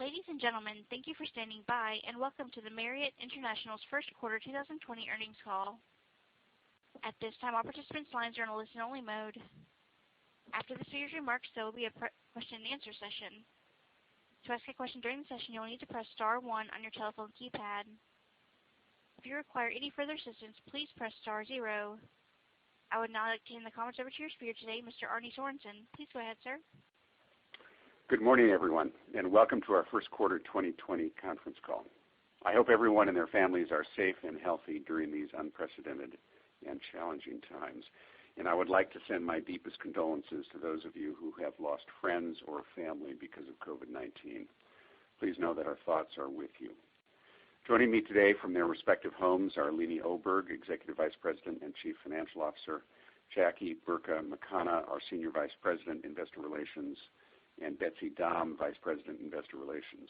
Ladies and gentlemen, thank you for standing by, and welcome to the Marriott International's first quarter 2020 earnings call. At this time, all participants' lines are in a listen-only mode. After the speaker's remarks, there will be a question-and-answer session. To ask a question during the session, you'll need to press star 1 on your telephone keypad. If you require any further assistance, please press star 0. I would now like to hand the comments over to your speaker today, Mr. Arne Sorensen. Please go ahead, sir. Good morning, everyone, and welcome to our first quarter 2020 conference call. I hope everyone and their families are safe and healthy during these unprecedented and challenging times. And I would like to send my deepest condolences to those of you who have lost friends or family because of COVID-19. Please know that our thoughts are with you. Joining me today from their respective homes are Leeny Oberg, Executive Vice President and Chief Financial Officer, Jackie Burka Makana, our Senior Vice President, Investor Relations, and Betsy Dahm, Vice President, Investor Relations.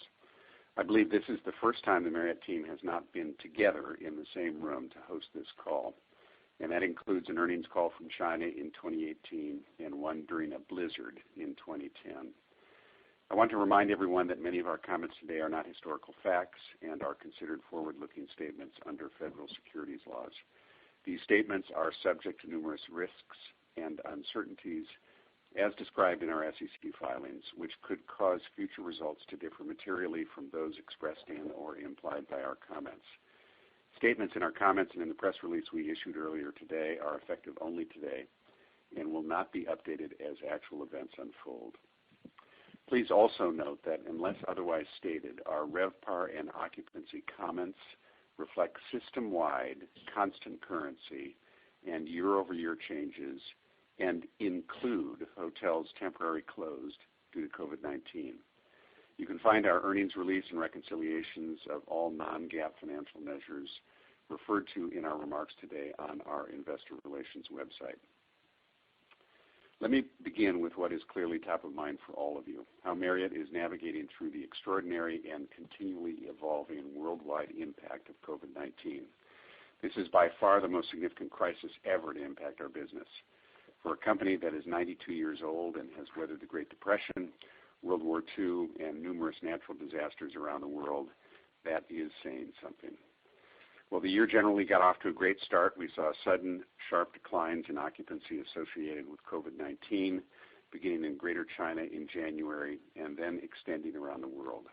I believe this is the first time the Marriott team has not been together in the same room to host this call, and that includes an earnings call from China in 2018 and one during a blizzard in 2010. I want to remind everyone that many of our comments today are not historical facts and are considered forward-looking statements under federal securities laws. These statements are subject to numerous risks and uncertainties as described in our SEC filings, which could cause future results to differ materially from those expressed in or implied by our comments. Statements in our comments and in the press release we issued earlier today are effective only today and will not be updated as actual events unfold. Please also note that unless otherwise stated, our RevPAR and occupancy comments reflect system-wide constant currency and year-over-year changes and include hotels temporarily closed due to COVID-19. You can find our earnings release and reconciliations of all non-GAAP financial measures referred to in our remarks today on our Investor Relations website. Let me begin with what is clearly top of mind for all of you, how Marriott is navigating through the extraordinary and continually evolving worldwide impact of COVID-19. This is by far the most significant crisis ever to impact our business. For a company that is 92 years old and has weathered the Great Depression, World War II, and numerous natural disasters around the world, that is saying something. Well, the year generally got off to a great start. We saw sudden, sharp declines in occupancy associated with COVID-19, beginning in Greater China in January and then extending around the world.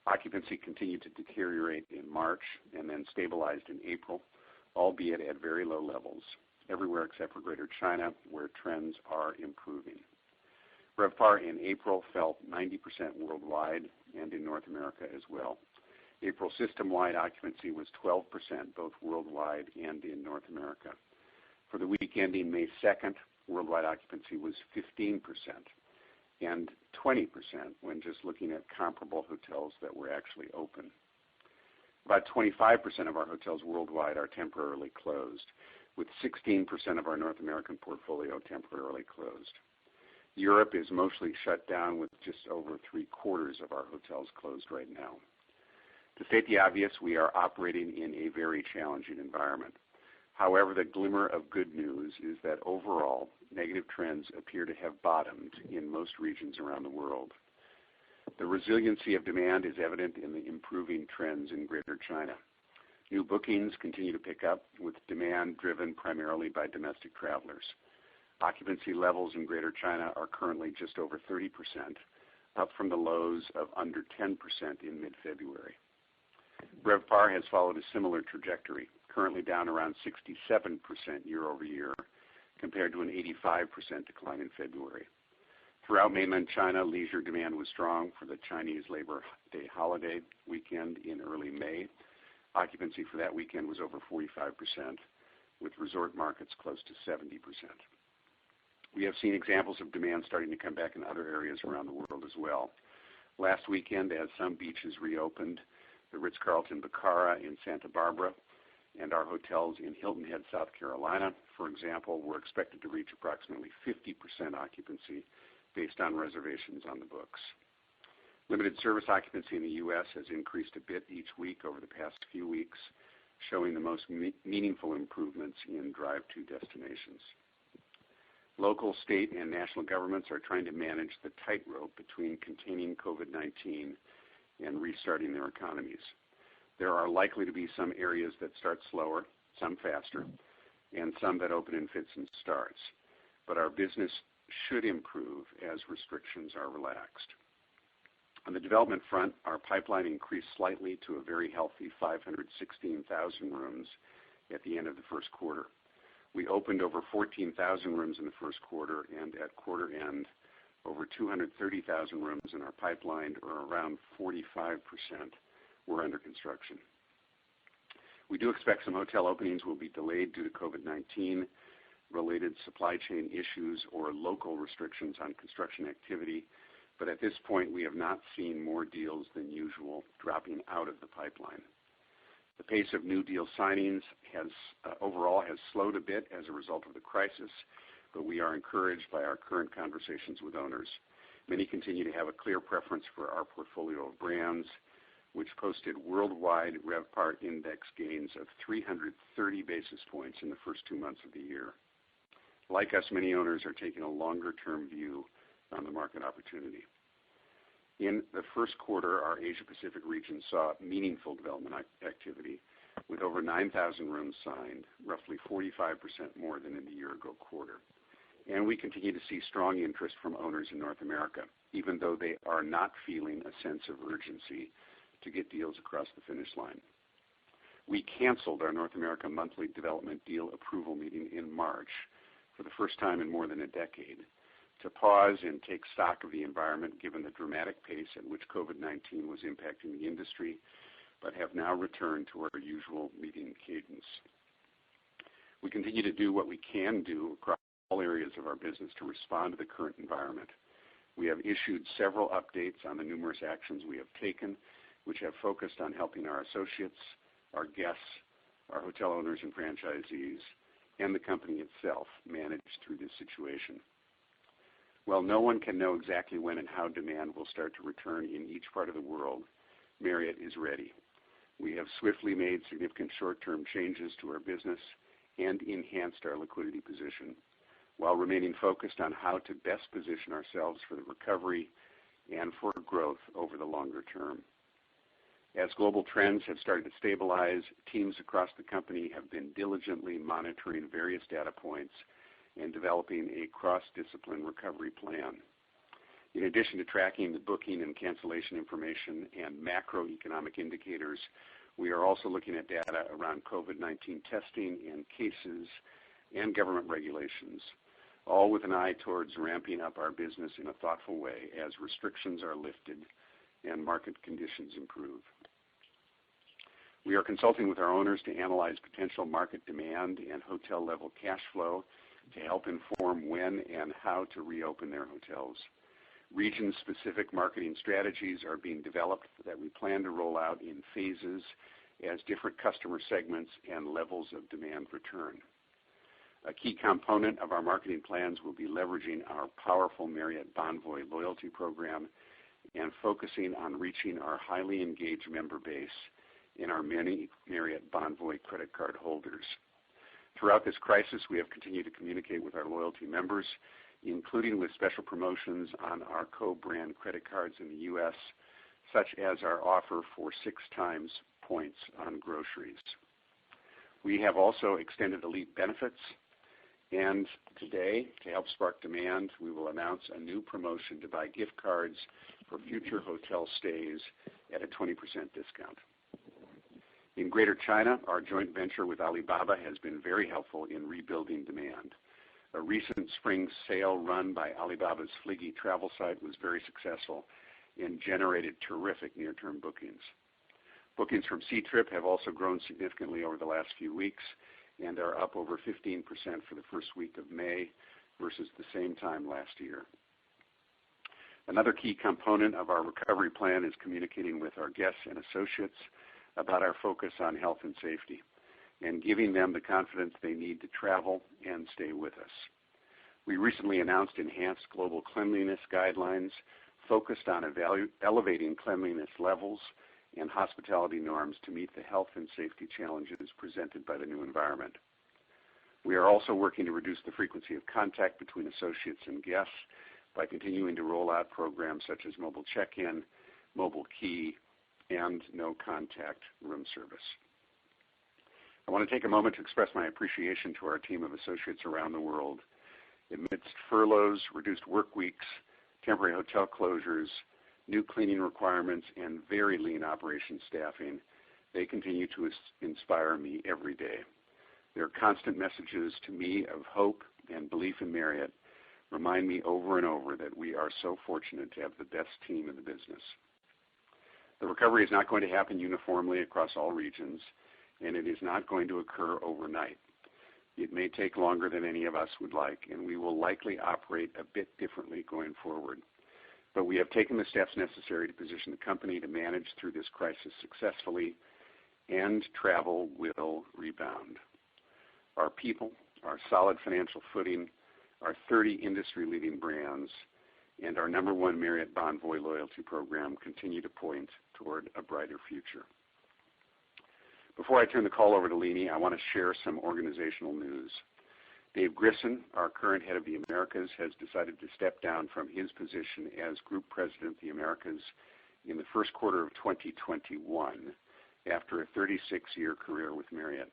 Occupancy continued to deteriorate in March and then stabilized in April, albeit at very low levels, everywhere except for Greater China, where trends are improving. RevPAR in April fell 90% worldwide and in North America as well. April system-wide occupancy was 12%, both worldwide and in North America. For the week ending May 2nd, worldwide occupancy was 15% and 20% when just looking at comparable hotels that were actually open. About 25% of our hotels worldwide are temporarily closed, with 16% of our North American portfolio temporarily closed. Europe is mostly shut down, with just over 3/4 of our hotels closed right now. To state the obvious, we are operating in a very challenging environment. However, the glimmer of good news is that overall, negative trends appear to have bottomed in most regions around the world. The resiliency of demand is evident in the improving trends in Greater China. New bookings continue to pick up, with demand driven primarily by domestic travelers. Occupancy levels in Greater China are currently just over 30%, up from the lows of under 10% in mid-February. RevPAR has followed a similar trajectory, currently down around 67% year-over-year, compared to an 85% decline in February. Throughout mainland China, leisure demand was strong for the Chinese Labor Day holiday weekend in early May. Occupancy for that weekend was over 45%, with resort markets close to 70%. We have seen examples of demand starting to come back in other areas around the world as well. Last weekend, as some beaches reopened, the Ritz-Carlton Bacara in Santa Barbara and our hotels in Hilton Head, South Carolina, for example, were expected to reach approximately 50% occupancy based on reservations on the books. Limited service occupancy in the U.S. has increased a bit each week over the past few weeks, showing the most meaningful improvements in drive-to destinations. Local, state, and national governments are trying to manage the tightrope between containing COVID-19 and restarting their economies. There are likely to be some areas that start slower, some faster, and some that open in fits and starts. But our business should improve as restrictions are relaxed. On the development front, our pipeline increased slightly to a very healthy 516,000 rooms at the end of the first quarter. We opened over 14,000 rooms in the first quarter, and at quarter end, over 230,000 rooms in our pipeline, or around 45%, were under construction. We do expect some hotel openings will be delayed due to COVID-19 related supply chain issues or local restrictions on construction activity, but at this point we have not seen more deals than usual dropping out of the pipeline. The pace of new deal signings overall has slowed a bit as a result of the crisis, but we are encouraged by our current conversations with owners. Many continue to have a clear preference for our portfolio of brands, which posted worldwide RevPAR index gains of 330 basis points in the first 2 months of the year. Like us, many owners are taking a longer-term view on the market opportunity. In the first quarter, our Asia-Pacific region saw meaningful development activity with over 9,000 rooms signed, roughly 45% more than in the year-ago quarter. And we continue to see strong interest from owners in North America, even though they are not feeling a sense of urgency to get deals across the finish line. We canceled our North America monthly development deal approval meeting in March for the first time in more than a decade to pause and take stock of the environment given the dramatic pace at which COVID-19 was impacting the industry, but have now returned to our usual meeting cadence. We continue to do what we can do across all areas of our business to respond to the current environment. We have issued several updates on the numerous actions we have taken, which have focused on helping our associates, our guests, our hotel owners and franchisees, and the company itself manage through this situation. While no one can know exactly when and how demand will start to return in each part of the world, Marriott is ready. We have swiftly made significant short-term changes to our business and enhanced our liquidity position, while remaining focused on how to best position ourselves for the recovery and for growth over the longer term. As global trends have started to stabilize, teams across the company have been diligently monitoring various data points and developing a cross-discipline recovery plan. In addition to tracking the booking and cancellation information and macroeconomic indicators, we are also looking at data around COVID-19 testing and cases and government regulations, all with an eye towards ramping up our business in a thoughtful way as restrictions are lifted and market conditions improve. We are consulting with our owners to analyze potential market demand and hotel-level cash flow to help inform when and how to reopen their hotels. Region-specific marketing strategies are being developed that we plan to roll out in phases as different customer segments and levels of demand return. A key component of our marketing plans will be leveraging our powerful Marriott Bonvoy loyalty program and focusing on reaching our highly engaged member base in our many Marriott Bonvoy credit card holders. Throughout this crisis, we have continued to communicate with our loyalty members, including with special promotions on our co-brand credit cards in the U.S., such as our offer for 6 times points on groceries. We have also extended elite benefits, and today, to help spark demand, we will announce a new promotion to buy gift cards for future hotel stays at a 20% discount. In Greater China, our joint venture with Alibaba has been very helpful in rebuilding demand. A recent spring sale run by Alibaba's Fliggy travel site was very successful and generated terrific near-term bookings. Bookings from C-Trip have also grown significantly over the last few weeks and are up over 15% for the first week of May versus the same time last year. Another key component of our recovery plan is communicating with our guests and associates about our focus on health and safety and giving them the confidence they need to travel and stay with us. We recently announced enhanced global cleanliness guidelines focused on elevating cleanliness levels and hospitality norms to meet the health and safety challenges presented by the new environment. We are also working to reduce the frequency of contact between associates and guests by continuing to roll out programs such as mobile check-in, mobile key, and no contact room service. I want to take a moment to express my appreciation to our team of associates around the world. Amidst furloughs, reduced work weeks, temporary hotel closures, new cleaning requirements, and very lean operation staffing, they continue to inspire me every day. Their constant messages to me of hope and belief in Marriott remind me over and over that we are so fortunate to have the best team in the business. The recovery is not going to happen uniformly across all regions, and it is not going to occur overnight. It may take longer than any of us would like, and we will likely operate a bit differently going forward. But we have taken the steps necessary to position the company to manage through this crisis successfully, and travel will rebound. Our people, our solid financial footing, our 30 industry-leading brands, and our #1 Marriott Bonvoy loyalty program continue to point toward a brighter future. Before I turn the call over to Leeny, I want to share some organizational news. Dave Grissom, our current head of the Americas, has decided to step down from his position as Group President of the Americas in the first quarter of 2021 after a 36-year career with Marriott.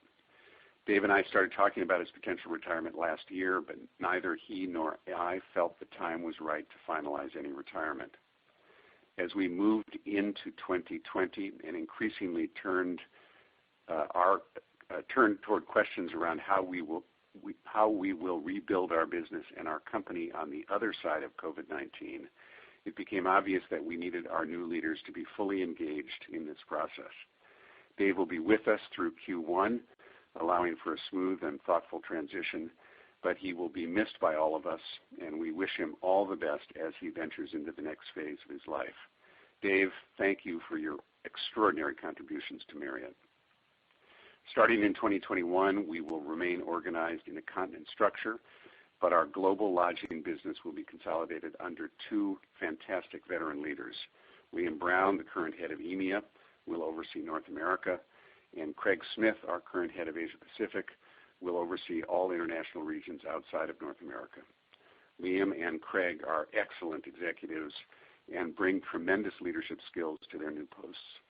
Dave and I started talking about his potential retirement last year, but neither he nor I felt the time was right to finalize any retirement. As we moved into 2020 and increasingly turned toward questions around how we will rebuild our business and our company on the other side of COVID-19, it became obvious that we needed our new leaders to be fully engaged in this process. Dave will be with us through Q1, allowing for a smooth and thoughtful transition, but he will be missed by all of us, and we wish him all the best as he ventures into the next phase of his life. Dave, thank you for your extraordinary contributions to Marriott. Starting in 2021, we will remain organized in a continent structure, but our global lodging business will be consolidated under two fantastic veteran leaders. William Brown, the current head of EMEA, will oversee North America, and Craig Smith, our current head of Asia Pacific, will oversee all international regions outside of North America. Liam and Craig are excellent executives and bring tremendous leadership skills to their new posts.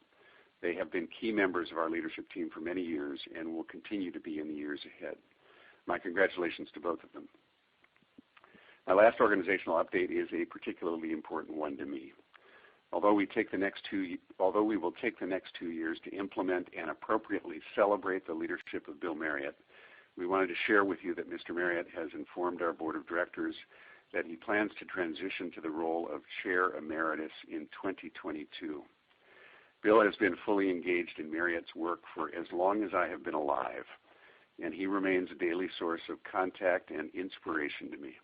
They have been key members of our leadership team for many years and will continue to be in the years ahead. My congratulations to both of them. My last organizational update is a particularly important one to me. Although we will take the next 2 years to implement and appropriately celebrate the leadership of Bill Marriott, we wanted to share with you that Mr. Marriott has informed our board of directors that he plans to transition to the role of Chair Emeritus in 2022. Bill has been fully engaged in Marriott's work for as long as I have been alive, and he remains a daily source of contact and inspiration to me.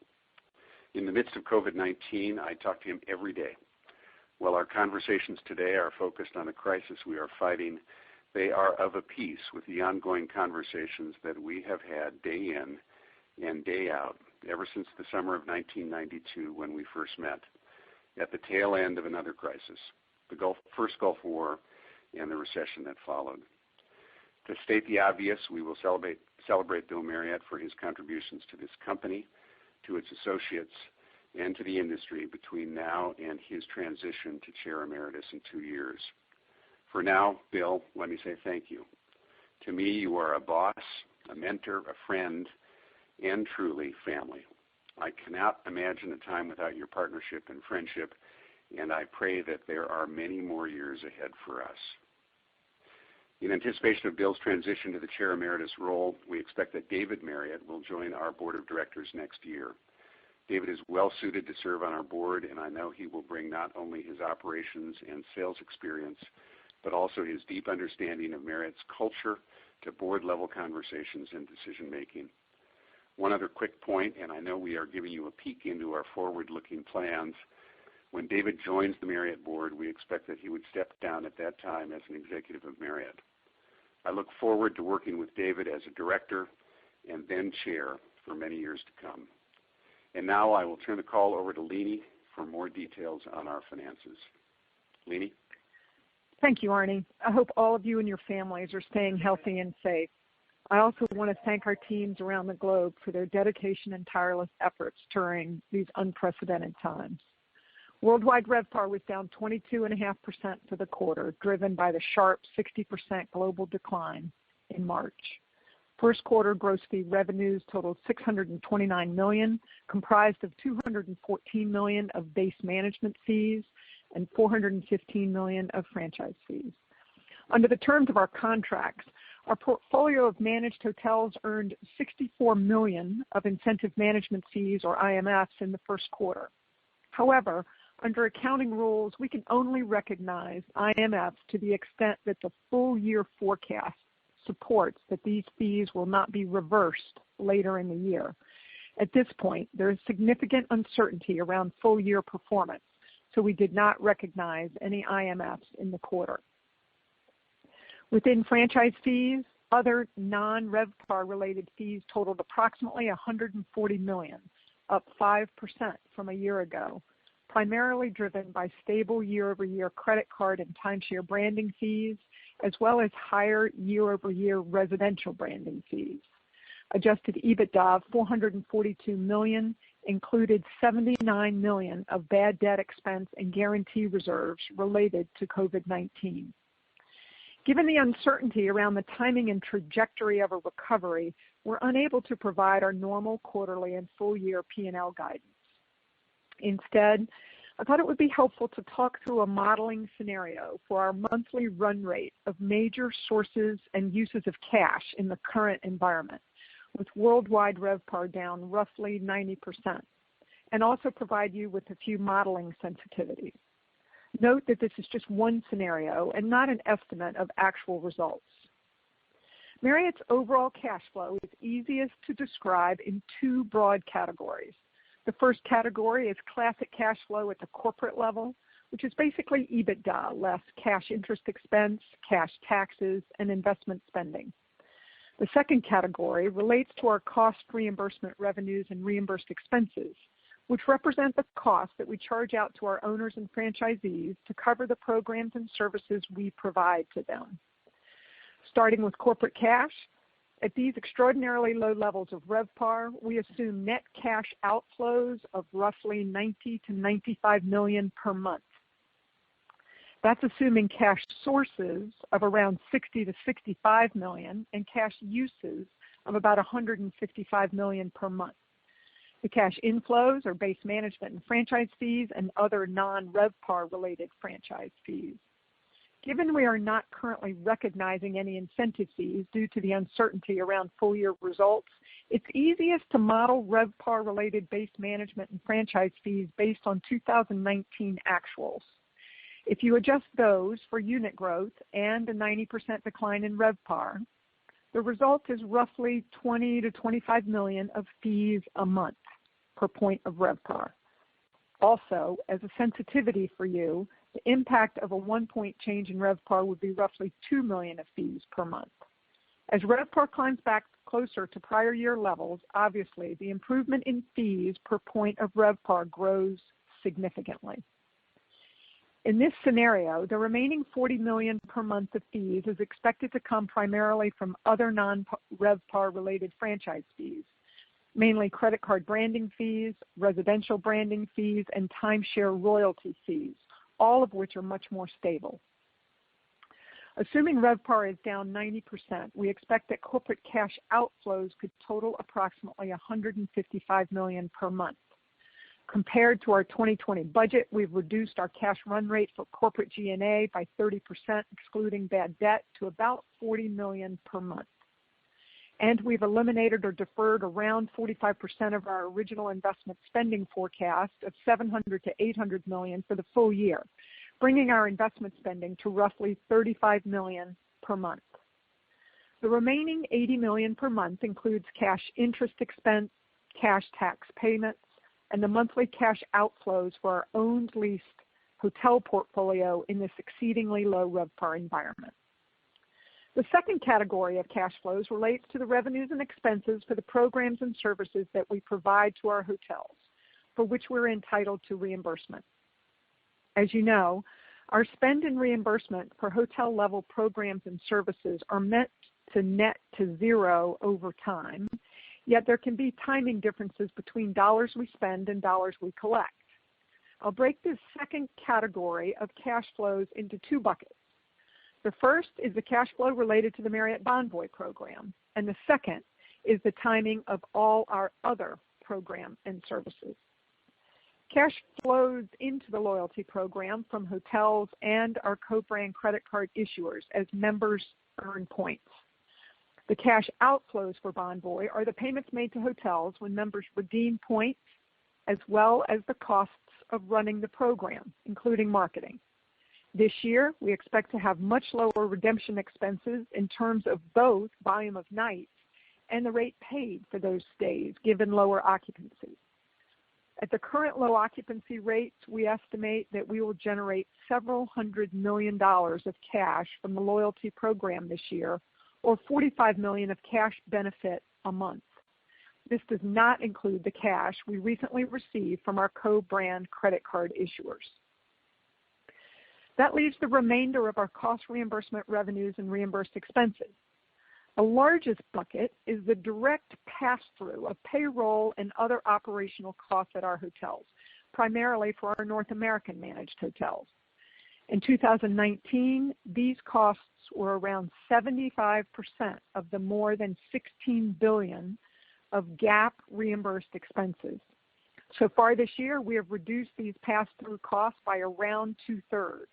In the midst of COVID-19, I talk to him every day. While our conversations today are focused on the crisis we are fighting, they are of a piece with the ongoing conversations that we have had day in and day out ever since the summer of 1992 when we first met, at the tail end of another crisis, the first Gulf War and the recession that followed. To state the obvious, we will celebrate Bill Marriott for his contributions to this company, to its associates, and to the industry between now and his transition to Chair Emeritus in 2 years. For now, Bill, let me say thank you. To me, you are a boss, a mentor, a friend, and truly family. I cannot imagine a time without your partnership and friendship, and I pray that there are many more years ahead for us. In anticipation of Bill's transition to the Chair Emeritus role, we expect that David Marriott will join our board of directors next year. David is well suited to serve on our board, and I know he will bring not only his operations and sales experience, but also his deep understanding of Marriott's culture to board-level conversations and decision-making. One other quick point, and I know we are giving you a peek into our forward-looking plans. When David joins the Marriott board, we expect that he would step down at that time as an executive of Marriott. I look forward to working with David as a director and then chair for many years to come. And now I will turn the call over to Leeny for more details on our finances. Leeny? Thank you, Arnie. I hope all of you and your families are staying healthy and safe. I also want to thank our teams around the globe for their dedication and tireless efforts during these unprecedented times. Worldwide RevPAR was down 22.5% for the quarter, driven by the sharp 60% global decline in March. First quarter gross fee revenues totaled $629 million, comprised of $214 million of base management fees and $415 million of franchise fees. Under the terms of our contracts, our portfolio of managed hotels earned $64 million of incentive management fees, or IMFs, in the first quarter. However, under accounting rules, we can only recognize IMFs to the extent that the full year forecast supports that these fees will not be reversed later in the year. At this point, there is significant uncertainty around full year performance, so we did not recognize any IMFs in the quarter. Within franchise fees, other non-RevPAR related fees totaled approximately $140 million, up 5% from a year ago, primarily driven by stable year-over-year credit card and timeshare branding fees, as well as higher year-over-year residential branding fees. Adjusted EBITDA of $442 million included $79 million of bad debt expense and guarantee reserves related to COVID-19. Given the uncertainty around the timing and trajectory of a recovery, we're unable to provide our normal quarterly and full-year P&L guidance. Instead, I thought it would be helpful to talk through a modeling scenario for our monthly run rate of major sources and uses of cash in the current environment, with worldwide RevPAR down roughly 90%, and also provide you with a few modeling sensitivities. Note that this is just one scenario and not an estimate of actual results. Marriott's overall cash flow is easiest to describe in two broad categories. The first category is classic cash flow at the corporate level, which is basically EBITDA less cash interest expense, cash taxes, and investment spending. The second category relates to our cost reimbursement revenues and reimbursed expenses, which represent the cost that we charge out to our owners and franchisees to cover the programs and services we provide to them. Starting with corporate cash, at these extraordinarily low levels of RevPAR, we assume net cash outflows of roughly $90 to $95 million per month. That's assuming cash sources of around $60 to $65 million and cash uses of about $155 million per month. The cash inflows are base management and franchise fees and other non-RevPAR related franchise fees. Given we are not currently recognizing any incentive fees due to the uncertainty around full year results, it's easiest to model RevPAR related base management and franchise fees based on 2019 actuals. If you adjust those for unit growth and a 90% decline in RevPAR, the result is roughly $20 to $25 million of fees a month per point of RevPAR. Also, as a sensitivity for you, the impact of a 1 point change in RevPAR would be roughly $2 million of fees per month. As RevPAR climbs back closer to prior year levels, obviously the improvement in fees per point of RevPAR grows significantly. In this scenario, the remaining $40 million per month of fees is expected to come primarily from other non-RevPAR related franchise fees, mainly credit card branding fees, residential branding fees, and timeshare royalty fees, all of which are much more stable. Assuming RevPAR is down 90%, we expect that corporate cash outflows could total approximately $155 million per month. Compared to our 2020 budget, we've reduced our cash run rate for corporate G&A by 30%, excluding bad debt, to about $40 million per month. And we've eliminated or deferred around 45% of our original investment spending forecast of $700 to $800 million for the full year, bringing our investment spending to roughly $35 million per month. The remaining $80 million per month includes cash interest expense, cash tax payments, and the monthly cash outflows for our owned leased hotel portfolio in this exceedingly low RevPAR environment. The second category of cash flows relates to the revenues and expenses for the programs and services that we provide to our hotels, for which we're entitled to reimbursement. As you know, our spend and reimbursement for hotel level programs and services are meant to net to zero over time, yet there can be timing differences between dollars we spend and dollars we collect. I'll break this second category of cash flows into two buckets. The first is the cash flow related to the Marriott Bonvoy program, and the second is the timing of all our other program and services. Cash flows into the loyalty program from hotels and our co-brand credit card issuers as members earn points. The cash outflows for Bonvoy are the payments made to hotels when members redeem points, as well as the costs of running the program, including marketing. This year, we expect to have much lower redemption expenses in terms of both volume of nights and the rate paid for those stays, given lower occupancy. At the current low occupancy rates, we estimate that we will generate several $100 million of cash from the loyalty program this year, or $45 million of cash benefit a month. This does not include the cash we recently received from our co-brand credit card issuers. That leaves the remainder of our cost reimbursement revenues and reimbursed expenses. The largest bucket is the direct pass-through of payroll and other operational costs at our hotels, primarily for our North American managed hotels. In 2019, these costs were around 75% of the more than $16 billion of GAAP reimbursed expenses. So far this year, we have reduced these pass-through costs by around 2/3.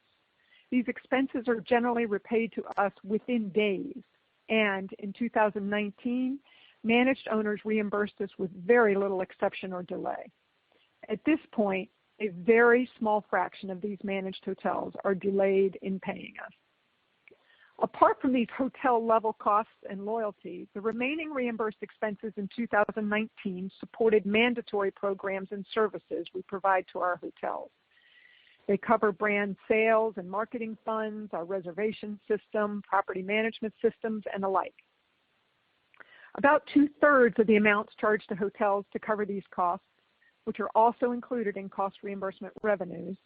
These expenses are generally repaid to us within days, and in 2019, managed owners reimbursed us with very little exception or delay. At this point, a very small fraction of these managed hotels are delayed in paying us. Apart from these hotel-level costs and loyalty, the remaining reimbursed expenses in 2019 supported mandatory programs and services we provide to our hotels. They cover brand sales and marketing funds, our reservation system, property management systems, and the like. About 2/3 of the amounts charged to hotels to cover these costs, which are also included in cost reimbursement revenues,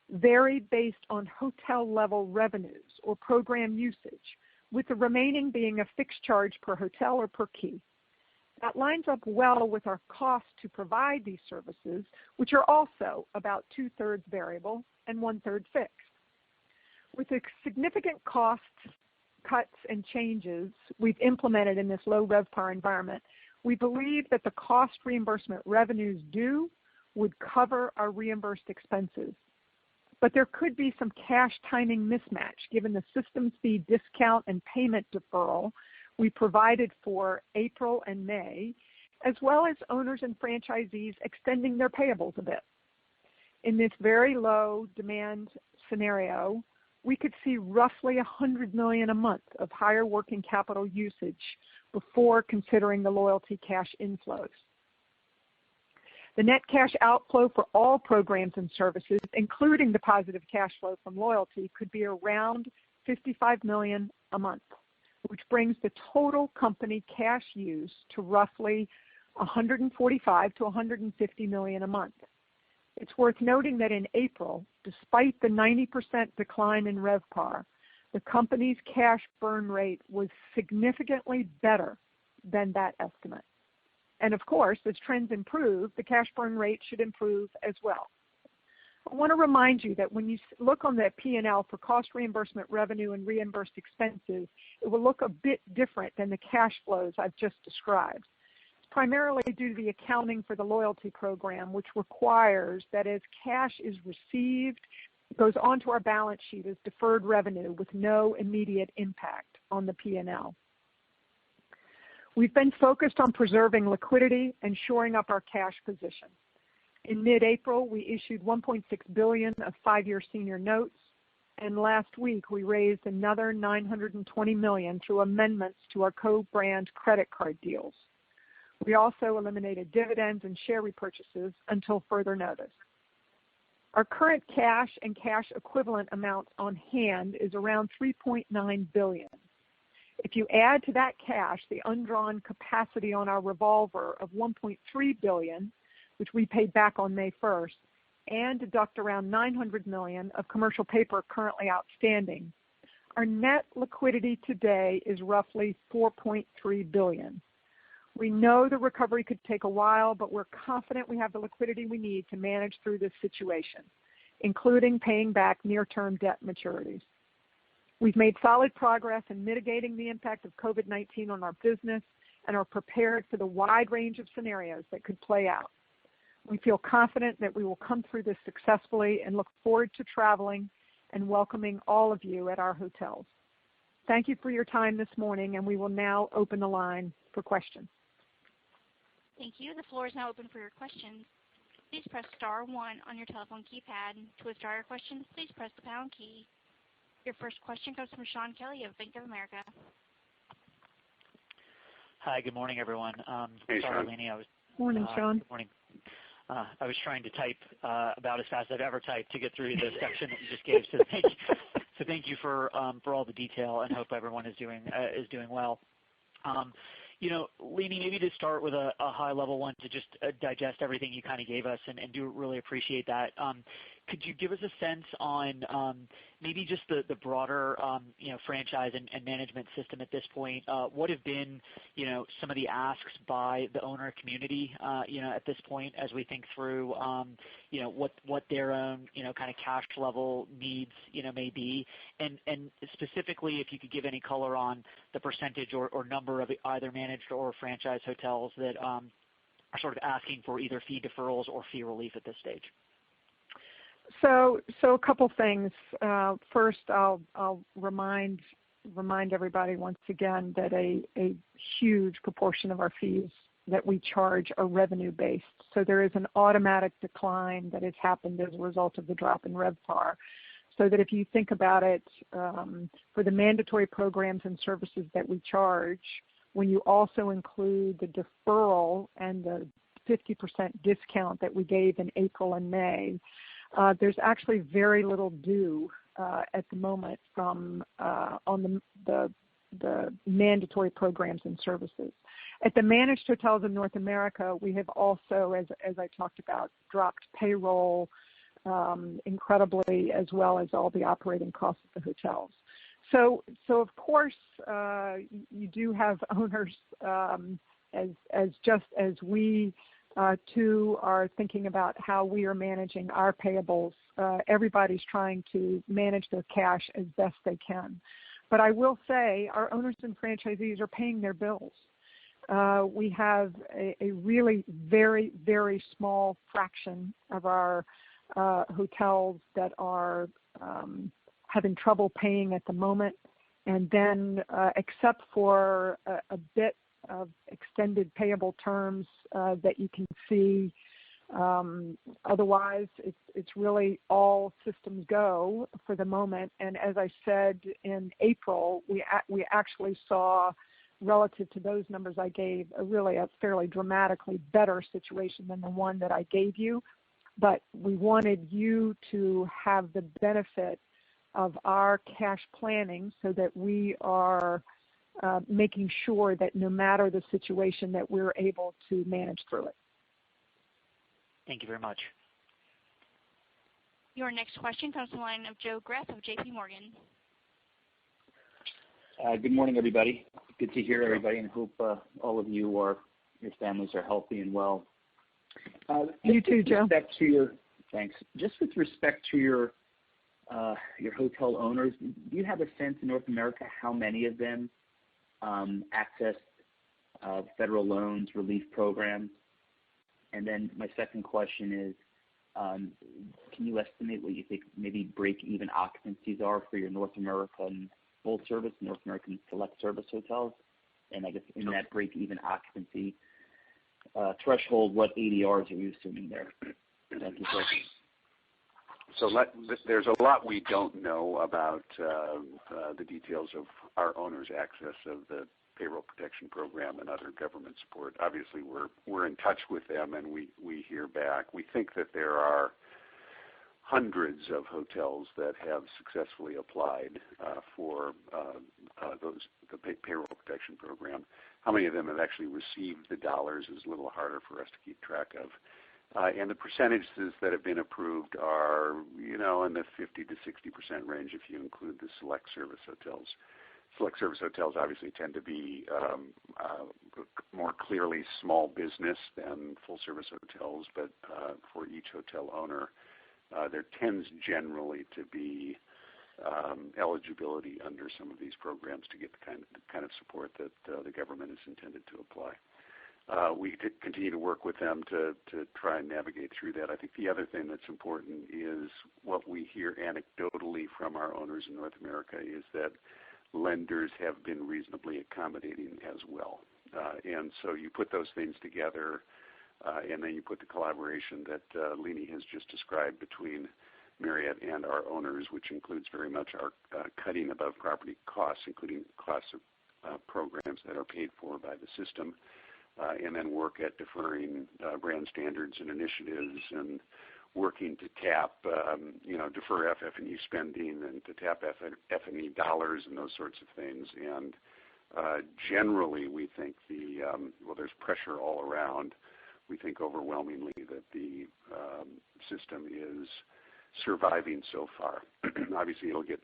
vary based on hotel-level revenues or program usage, with the remaining being a fixed charge per hotel or per key. That lines up well with our cost to provide these services, which are also about 2/3 variable and 1/3 fixed. With the significant cost cuts and changes we've implemented in this low RevPAR environment, we believe that the cost reimbursement revenues due would cover our reimbursed expenses. But there could be some cash timing mismatch given the systems fee discount and payment deferral we provided for April and May, as well as owners and franchisees extending their payables a bit. In this very low demand scenario, we could see roughly $100 million a month of higher working capital usage before considering the loyalty cash inflows. The net cash outflow for all programs and services, including the positive cash flow from loyalty, could be around $55 million a month, which brings the total company cash use to roughly $145 to $150 million a month. It's worth noting that in April, despite the 90% decline in RevPAR, the company's cash burn rate was significantly better than that estimate. And of course, as trends improve, the cash burn rate should improve as well. I want to remind you that when you look on the P&L for cost reimbursement revenue and reimbursed expenses, it will look a bit different than the cash flows I've just described. It's primarily due to the accounting for the loyalty program, which requires that as cash is received, it goes onto our balance sheet as deferred revenue with no immediate impact on the P&L. We've been focused on preserving liquidity and shoring up our cash position. In mid-April, we issued $1.6 billion of 5-year senior notes, and last week we raised another $920 million through amendments to our co-brand credit card deals. We also eliminated dividends and share repurchases until further notice. Our current cash and cash equivalent amount on hand is around $3.9 billion. If you add to that cash the undrawn capacity on our revolver of $1.3 billion, which we paid back on May 1st, and deduct around $900 million of commercial paper currently outstanding, our net liquidity today is roughly $4.3 billion. We know the recovery could take a while, but we're confident we have the liquidity we need to manage through this situation, including paying back near-term debt maturities. We've made solid progress in mitigating the impact of COVID-19 on our business and are prepared for the wide range of scenarios that could play out. We feel confident that we will come through this successfully and look forward to traveling and welcoming all of you at our hotels. Thank you for your time this morning, and we will now open the line for questions. Thank you. The floor is now open for your questions. Please press *1 on your telephone keypad. To withdraw your question, please press the # key. Your first question comes from Shaun Kelley of Bank of America. Hi, good morning, everyone. Hey, sorry, Shaun. Leeny, Morning, Shaun. Good morning. I was trying to type about as fast as I've ever typed to get through the section that you just gave. So thank you for all the detail, and hope everyone is doing well. Leeny, maybe to start with a high-level one to just digest everything you kind of gave us, and do really appreciate that. Could you give us a sense on maybe just the broader franchise and management system at this point? What have been some of the asks by the owner community at this point, as we think through what their own kind of cash level needs may be, and specifically if you could give any color on the percentage or number of either managed or franchise hotels that are sort of asking for either fee deferrals or fee relief at this stage. So a couple things. First, I'll remind everybody once again that a huge proportion of our fees that we charge are revenue-based. So there is an automatic decline that has happened as a result of the drop in RevPAR. So that if you think about it, for the mandatory programs and services that we charge, when you also include the deferral and the 50% discount that we gave in April and May, there's actually very little due at the moment from on the mandatory programs and services. At the managed hotels in North America, we have also, as I talked about, dropped payroll incredibly, as well as all the operating costs of the hotels. So of course, you do have owners, just as we too are thinking about how we are managing our payables. Everybody's trying to manage their cash as best they can. But I will say our owners and franchisees are paying their bills. We have a really very, very small fraction of our hotels that are having trouble paying at the moment. And then except for a bit of extended payable terms that you can see, otherwise it's really all systems go for the moment. And as I said in April, we actually saw, relative to those numbers I gave, a fairly dramatically better situation than the one that I gave you. But we wanted you to have the benefit of our cash planning so that we are making sure that no matter the situation that we're able to manage through it. Thank you very much. Your next question comes from the line of Joe Greff of J.P. Morgan. Good morning, everybody. Good to hear everybody, and hope all of you or your families are healthy and well. You too, Joe. Thanks. Just with respect to your hotel owners, do you have a sense in North America how many of them access federal loans, relief programs? And then my second question is, can you estimate what you think maybe break-even occupancies are for your North American full-service, North American select-service hotels? And I guess in that break-even occupancy threshold, what ADRs are you assuming there? Thank you, sir. So there's a lot we don't know about the details of our owners' access of the payroll protection program and other government support. Obviously, we're in touch with them, and we hear back. We think that there are hundreds of hotels that have successfully applied for the payroll protection program. How many of them have actually received the dollars is a little harder for us to keep track of. And the percentages that have been approved are, in the 50 to 60% range if you include the select service hotels. Select service hotels obviously tend to be more clearly small business than full service hotels, but for each hotel owner, there tends generally to be eligibility under some of these programs to get the kind of support that the government is intended to apply. We continue to work with them to try and navigate through that. I think the other thing that's important is what we hear anecdotally from our owners in North America is that lenders have been reasonably accommodating as well. And so you put those things together, and then you put the collaboration that Leeny has just described between Marriott and our owners, which includes very much our cutting above property costs, including costs of programs that are paid for by the system, and then work at deferring brand standards and initiatives and working to tap, defer FF&E spending and to tap FF&E dollars and those sorts of things. And generally, we think there's pressure all around. We think overwhelmingly that the system is surviving so far. Obviously, it'll get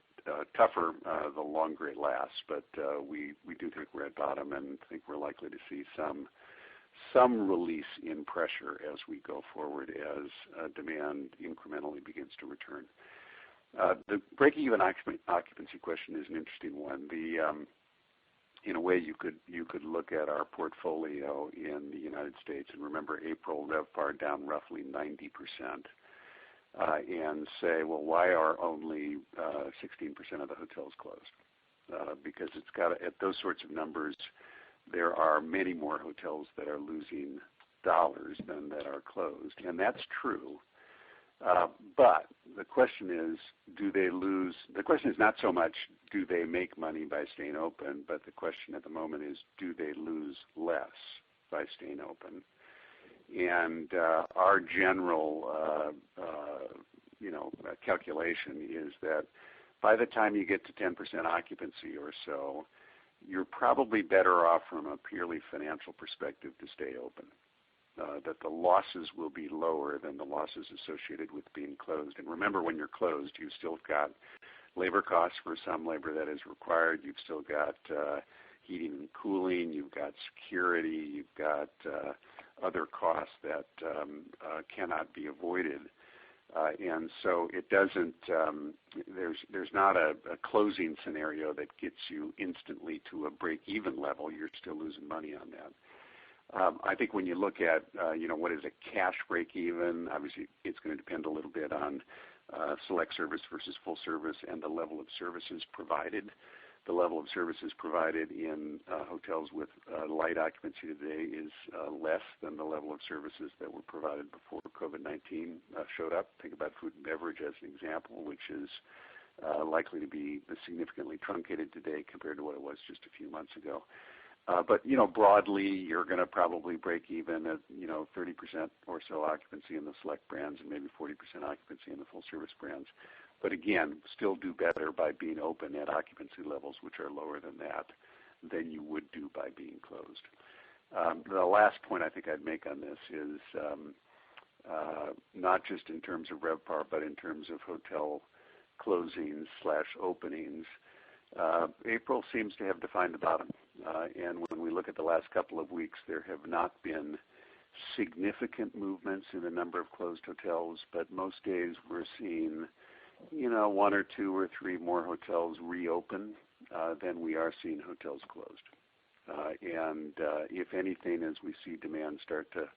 tougher the longer it lasts, but we do think we're at bottom and think we're likely to see some release in pressure as we go forward as demand incrementally begins to return. The break-even occupancy question is an interesting one. In a way, you could look at our portfolio in the United States and remember April RevPAR down roughly 90%, and say, well, why are only 16% of the hotels closed? Because it's got at those sorts of numbers, there are many more hotels that are losing dollars than that are closed, and that's true. But the question is, do they lose? The question is not so much do they make money by staying open, but the question at the moment is, do they lose less by staying open? And our general, calculation is that by the time you get to 10% occupancy or so, you're probably better off from a purely financial perspective to stay open. That the losses will be lower than the losses associated with being closed. And remember, when you're closed, you've still got labor costs for some labor that is required. You've still got heating and cooling. You've got security. You've got other costs that cannot be avoided. And so it doesn't, there's not a closing scenario that gets you instantly to a break-even level. You're still losing money on that. I think when you look at, what is a cash break-even, obviously it's going to depend a little bit on select service versus full service and the level of services provided. The level of services provided in hotels with light occupancy today is less than the level of services that were provided before COVID-19 showed up. Think about food and beverage as an example, which is likely to be significantly truncated today compared to what it was just a few months ago. But broadly, you're going to probably break even at 30% or so occupancy in the select brands and maybe 40% occupancy in the full service brands. But again, still do better by being open at occupancy levels which are lower than that than you would do by being closed. The last point I think I'd make on this is not just in terms of RevPAR, but in terms of hotel closings/openings. April seems to have defined the bottom. And when we look at the last couple of weeks, there have not been significant movements in the number of closed hotels, but most days we're seeing one or two or three more hotels reopen than we are seeing hotels closed. And if anything, as we see demand start to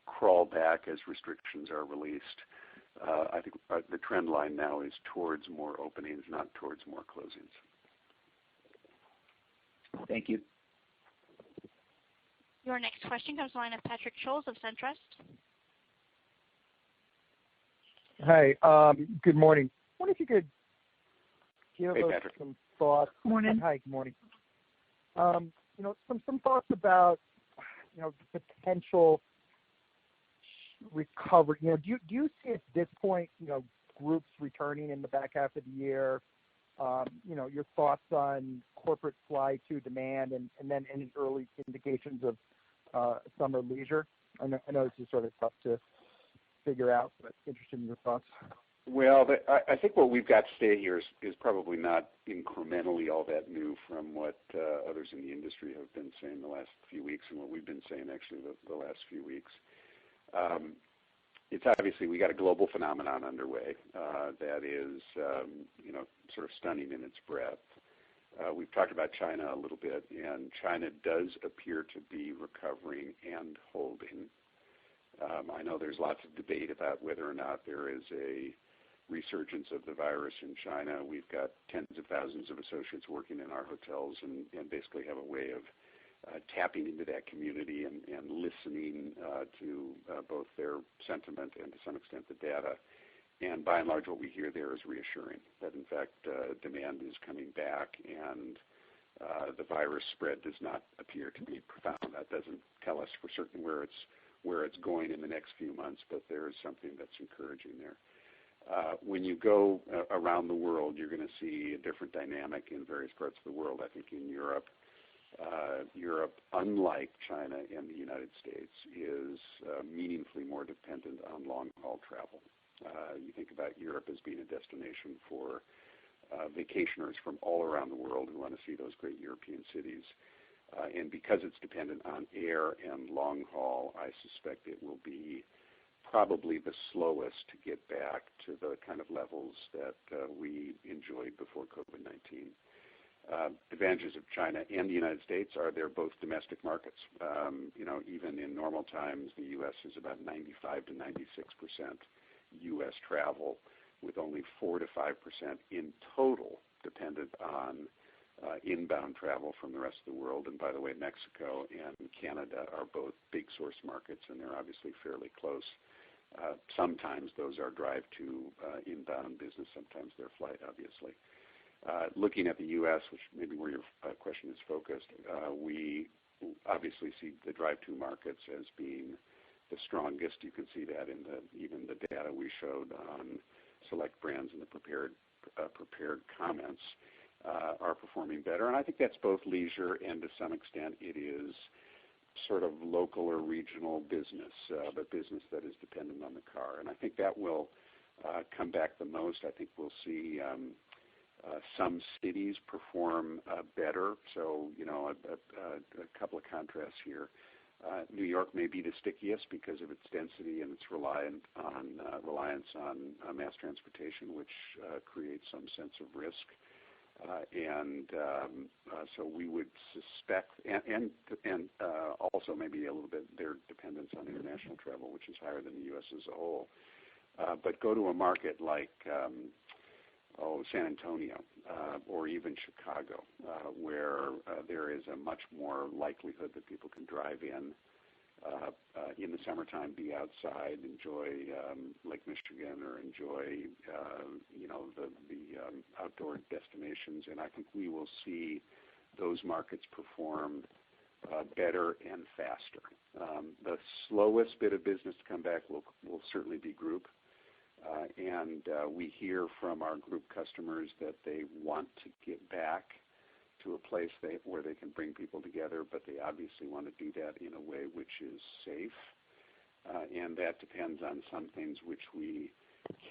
crawl back as restrictions are released, I think the trend line now is towards more openings, not towards more closings. Thank you. Your next question comes from the line of Patrick Scholes of SunTrust. Hi, good morning. I wonder if you could give us Patrick. some thoughts. Morning. Hi, good morning. Some thoughts about the potential recovery. Do you see at this point groups returning in the back half of the year? Your thoughts on corporate fly to demand, and then any early indications of summer leisure. I know this is sort of tough to figure out, but interested in your thoughts. Well, I think what we've got to say here is probably not incrementally all that new from what others in the industry have been saying the last few weeks and what we've been saying actually the last few weeks. It's obviously we got a global phenomenon underway that is, sort of stunning in its breadth. We've talked about China a little bit, and China does appear to be recovering and holding. I know there's lots of debate about whether or not there is a resurgence of the virus in China. We've got tens of thousands of associates working in our hotels and basically have a way of tapping into that community and listening to both their sentiment and to some extent the data. And by and large, what we hear there is reassuring that, in fact, demand is coming back and the virus spread does not appear to be profound. That doesn't tell us for certain where it's going in the next few months, but there is something that's encouraging there. When you go around the world, you're going to see a different dynamic in various parts of the world. I think in Europe, unlike China and the United States, is meaningfully more dependent on long-haul travel. You think about Europe as being a destination for vacationers from all around the world who want to see those great European cities. And because it's dependent on air and long haul, I suspect it will be probably the slowest to get back to the kind of levels that we enjoyed before COVID-19. Advantages of China and the United States are they're both domestic markets. Even in normal times, the U.S. is about 95 to 96% U.S. travel, with only 4 to 5% in total dependent on inbound travel from the rest of the world. And by the way, Mexico and Canada are both big source markets, and they're obviously fairly close. Sometimes those are drive to inbound business, sometimes they're flight, obviously. Looking at the U.S., which may be where your question is focused, we obviously see the drive-to markets as being the strongest. You can see that in even the data we showed on select brands in the prepared comments are performing better. And I think that's both leisure and to some extent it is sort of local or regional business, but business that is dependent on the car. And I think that will come back the most. I think we'll see some cities perform better. So, a couple of contrasts here. New York may be the stickiest because of its density and its reliance on mass transportation, which creates some sense of risk. So we would suspect, and also maybe a little bit their dependence on international travel, which is higher than the U.S. as a whole. But go to a market like San Antonio or even Chicago, where there is a much more likelihood that people can drive in the summertime, be outside, enjoy Lake Michigan or enjoy the outdoor destinations, and I think we will see those markets perform better and faster. The slowest bit of business to come back will certainly be group. And we hear from our group customers that they want to get back to a place where they can bring people together, but they obviously want to do that in a way which is safe. And that depends on some things which we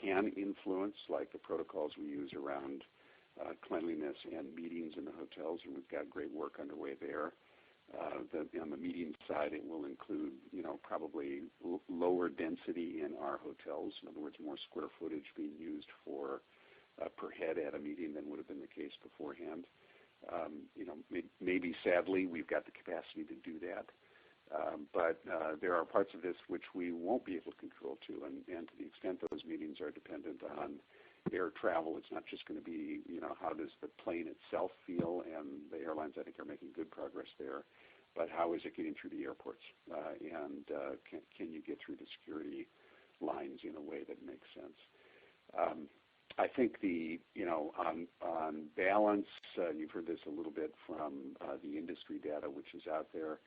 can influence, like the protocols we use around cleanliness and meetings in the hotels, and we've got great work underway there. On the meeting side, it will include, probably lower density in our hotels. In other words, more square footage being used per head at a meeting than would have been the case beforehand. Maybe sadly, we've got the capacity to do that. But there are parts of this which we won't be able to control too, and to the extent those meetings are dependent on air travel, it's not just going to be, how does the plane itself feel, and the airlines, I think, are making good progress there, but how is it getting through the airports, and can you get through the security lines in a way that makes sense? I think on balance, you've heard this a little bit from the industry data which is out there.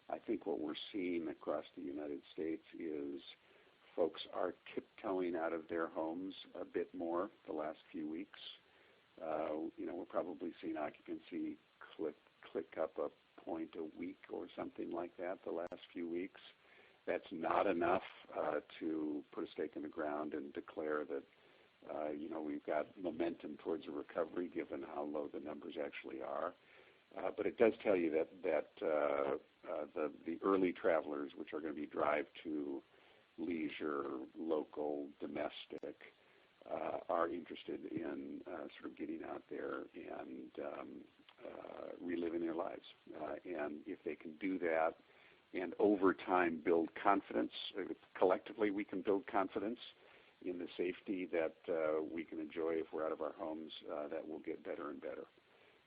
I think what we're seeing across the United States is folks are tiptoeing out of their homes a bit more the last few weeks. We're probably seeing occupancy click up a point a week or something like that the last few weeks. That's not enough to put a stake in the ground and declare that We've got momentum towards a recovery given how low the numbers actually are. But it does tell you that the early travelers, which are going to be drive to leisure, local, domestic, are interested in sort of getting out there and reliving their lives. And if they can do that and over time build confidence, collectively we can build confidence in the safety that we can enjoy if we're out of our homes, that will get better and better.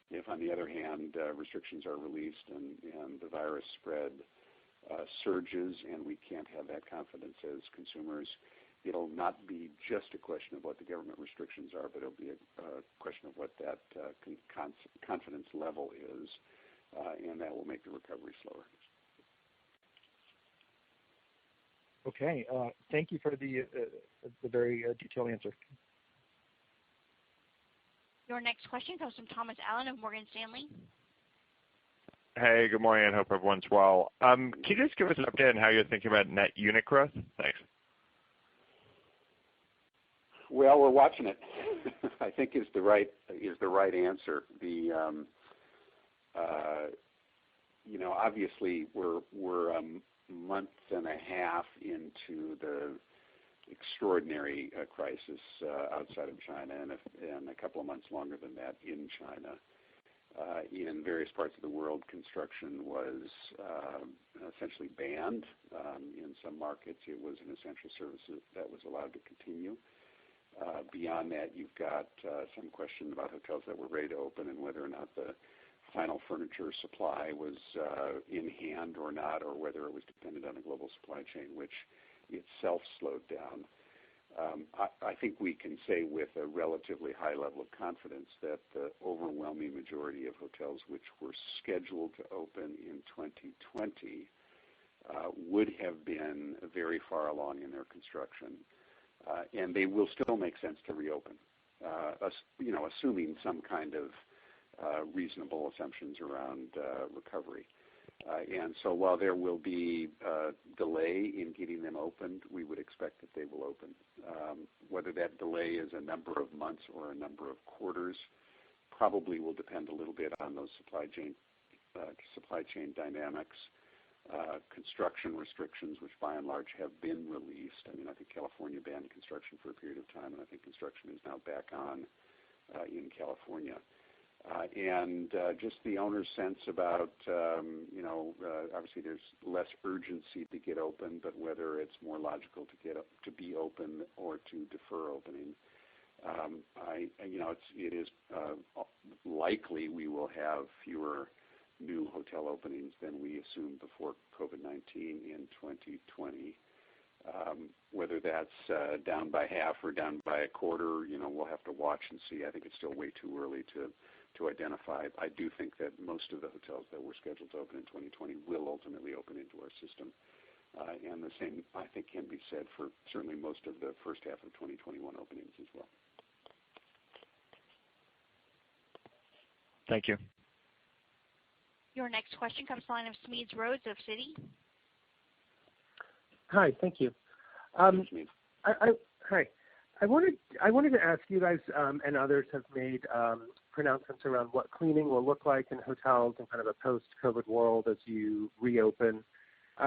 If, on the other hand, restrictions are released and the virus spread surges and we can't have that confidence as consumers, it'll not be just a question of what the government restrictions are, but it'll be a question of what that confidence level is, and that will make the recovery slower. Okay. Thank you for the very detailed answer. Your next question comes from Thomas Allen of Morgan Stanley. Hey, good morning. I hope everyone's well. Can you just give us an update on how you're thinking about net unit growth? Thanks. Well, we're watching it. I think is the right answer. Obviously we're a month and a half into the extraordinary crisis outside of China, and a couple of months longer than that in China. In various parts of the world, construction was essentially banned. In some markets, it was an essential service that was allowed to continue. Beyond that, you've got some question about hotels that were ready to open and whether or not the final furniture supply was in hand or not, or whether it was dependent on a global supply chain, which itself slowed down. I think we can say with a relatively high level of confidence that the overwhelming majority of hotels which were scheduled to open in 2020 would have been very far along in their construction, and they will still make sense to reopen, assuming some kind of reasonable assumptions around recovery. And so while there will be a delay in getting them opened, we would expect that they will open. Whether that delay is a number of months or a number of quarters probably will depend a little bit on those supply chain dynamics, construction restrictions, which by and large have been released. I mean, I think California banned construction for a period of time, and I think construction is now back on in California. And just the owner's sense about, obviously there's less urgency to get open, but whether it's more logical to be open or to defer opening. It is likely we will have fewer new hotel openings than we assumed before COVID-19 in 2020. Whether that's down by half or down by a quarter, we'll have to watch and see. I think it's still way too early to identify. I do think that most of the hotels that were scheduled to open in 2020 will ultimately open into our system. And the same, I think, can be said for certainly most of the first half of 2021 openings as well. Thank you. Your next question comes from the line of Smedes Rose of Citi. Hi, thank you. Hi. I wanted to ask you guys and others have made pronouncements around what cleaning will look like in hotels in kind of a post-COVID world as you reopen.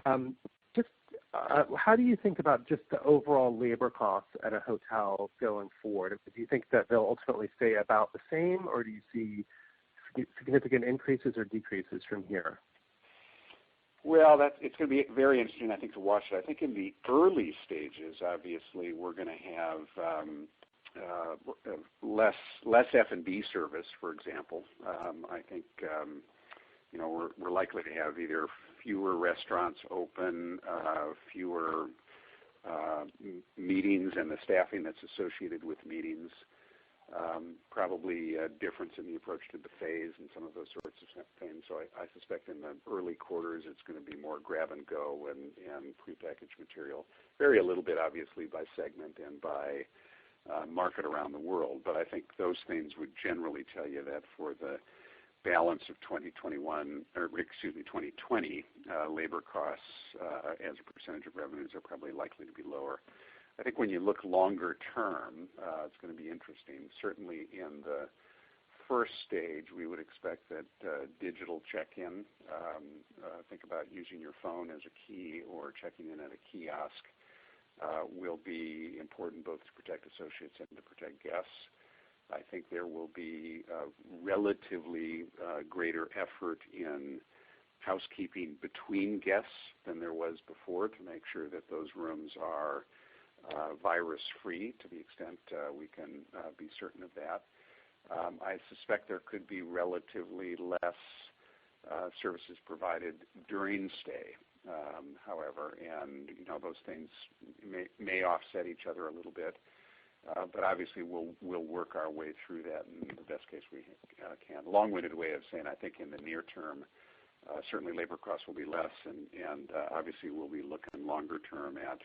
How do you think about just the overall labor costs at a hotel going forward? Do you think that they'll ultimately stay about the same, or do you see significant increases or decreases from here? Well, it's going to be very interesting, I think, to watch it. I think in the early stages, obviously, we're going to have less F&B service, for example. I think we're likely to have either fewer restaurants open, fewer meetings and the staffing that's associated with meetings. Probably a difference in the approach to buffets and some of those sorts of things. So I suspect in the early quarters it's going to be more grab and go and prepackaged material. Vary a little bit, obviously, by segment and by market around the world. But I think those things would generally tell you that for the balance of 2020, labor costs as a percentage of revenues are probably likely to be lower. I think when you look longer term, it's going to be interesting. Certainly in the first stage, we would expect that digital check-in, think about using your phone as a key or checking in at a kiosk, will be important both to protect associates and to protect guests. I think there will be relatively greater effort in housekeeping between guests than there was before to make sure that those rooms are virus-free to the extent we can be certain of that. I suspect there could be relatively less services provided during stay, however, and those things may offset each other a little bit. But obviously, we'll work our way through that in the best case we can. Long-winded way of saying, I think in the near term, certainly labor costs will be less, and obviously we'll be looking longer term at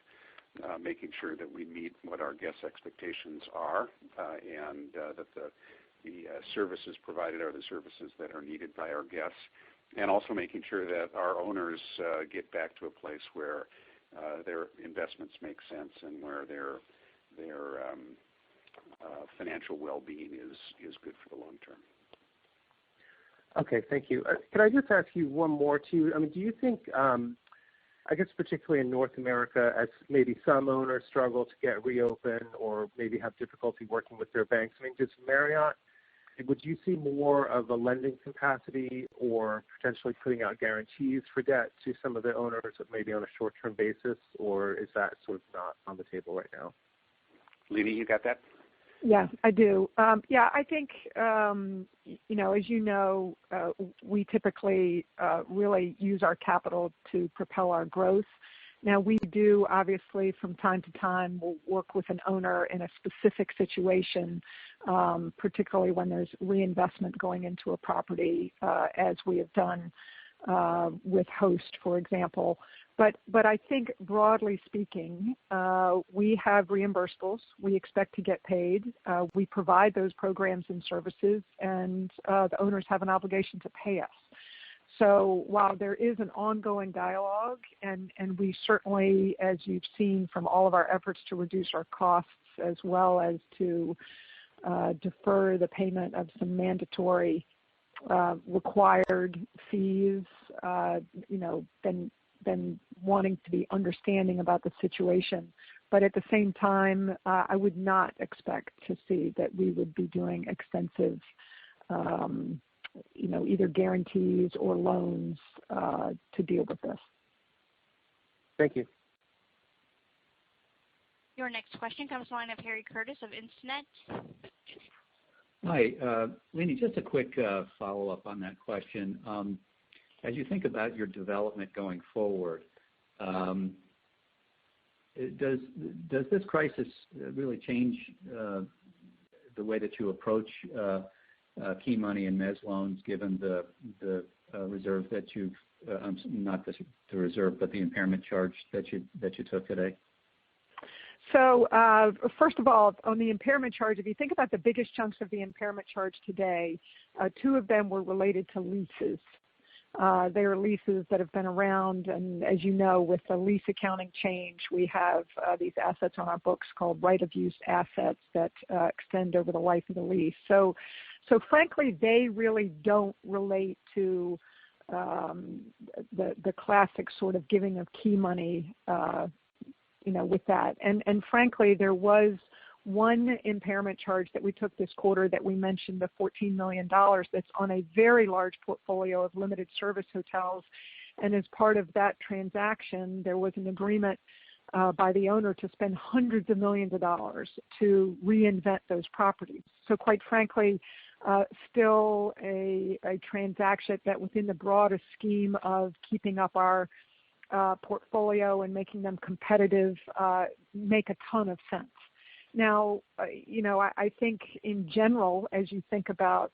making sure that we meet what our guests' expectations are, and that the services provided are the services that are needed by our guests, and also making sure that our owners get back to a place where their investments make sense and where their financial well-being is good for the long term. Okay, thank you. Can I just ask you one more too? I mean, do you think, I guess particularly in North America, as maybe some owners struggle to get reopened or maybe have difficulty working with their banks, I mean, does Marriott, would you see more of a lending capacity or potentially putting out guarantees for debt to some of the owners maybe on a short-term basis, or is that sort of not on the table right now? Leeny, you got that? Yeah, I do. I think, as you know, we typically really use our capital to propel our growth. Now, we do, obviously, from time to time, we'll work with an owner in a specific situation, particularly when there's reinvestment going into a property, as we have done with Host, for example. But I think, broadly speaking, we have reimbursables. We expect to get paid. We provide those programs and services, and the owners have an obligation to pay us. So while there is an ongoing dialogue, and we certainly, as you've seen from all of our efforts to reduce our costs as well as to defer the payment of some mandatory required fees, been wanting to be understanding about the situation. But at the same time, I would not expect to see that we would be doing extensive either guarantees or loans to deal with this. Thank you. Your next question comes from the line of Harry Curtis of Instinet. Hi, Leeny, just a quick follow-up on that question. As you think about your development going forward, does this crisis really change the way that you approach key money and mezz loans, given the reserve that you've not the reserve, but the impairment charge that you took today? So first of all, on the impairment charge, if you think about the biggest chunks of the impairment charge today, two of them were related to leases. They are leases that have been around, and as you know, with the lease accounting change, we have these assets on our books called right-of-use assets that extend over the life of the lease. So frankly, they really don't relate to the classic sort of giving of key money, with that. And frankly, there was one impairment charge that we took this quarter that we mentioned, the $14 million, that's on a very large portfolio of limited service hotels. And as part of that transaction, there was an agreement by the owner to spend hundreds of millions of dollars to reinvent those properties. So quite frankly, still a transaction that within the broader scheme of keeping up our portfolio and making them competitive make a ton of sense. Now, I think in general, as you think about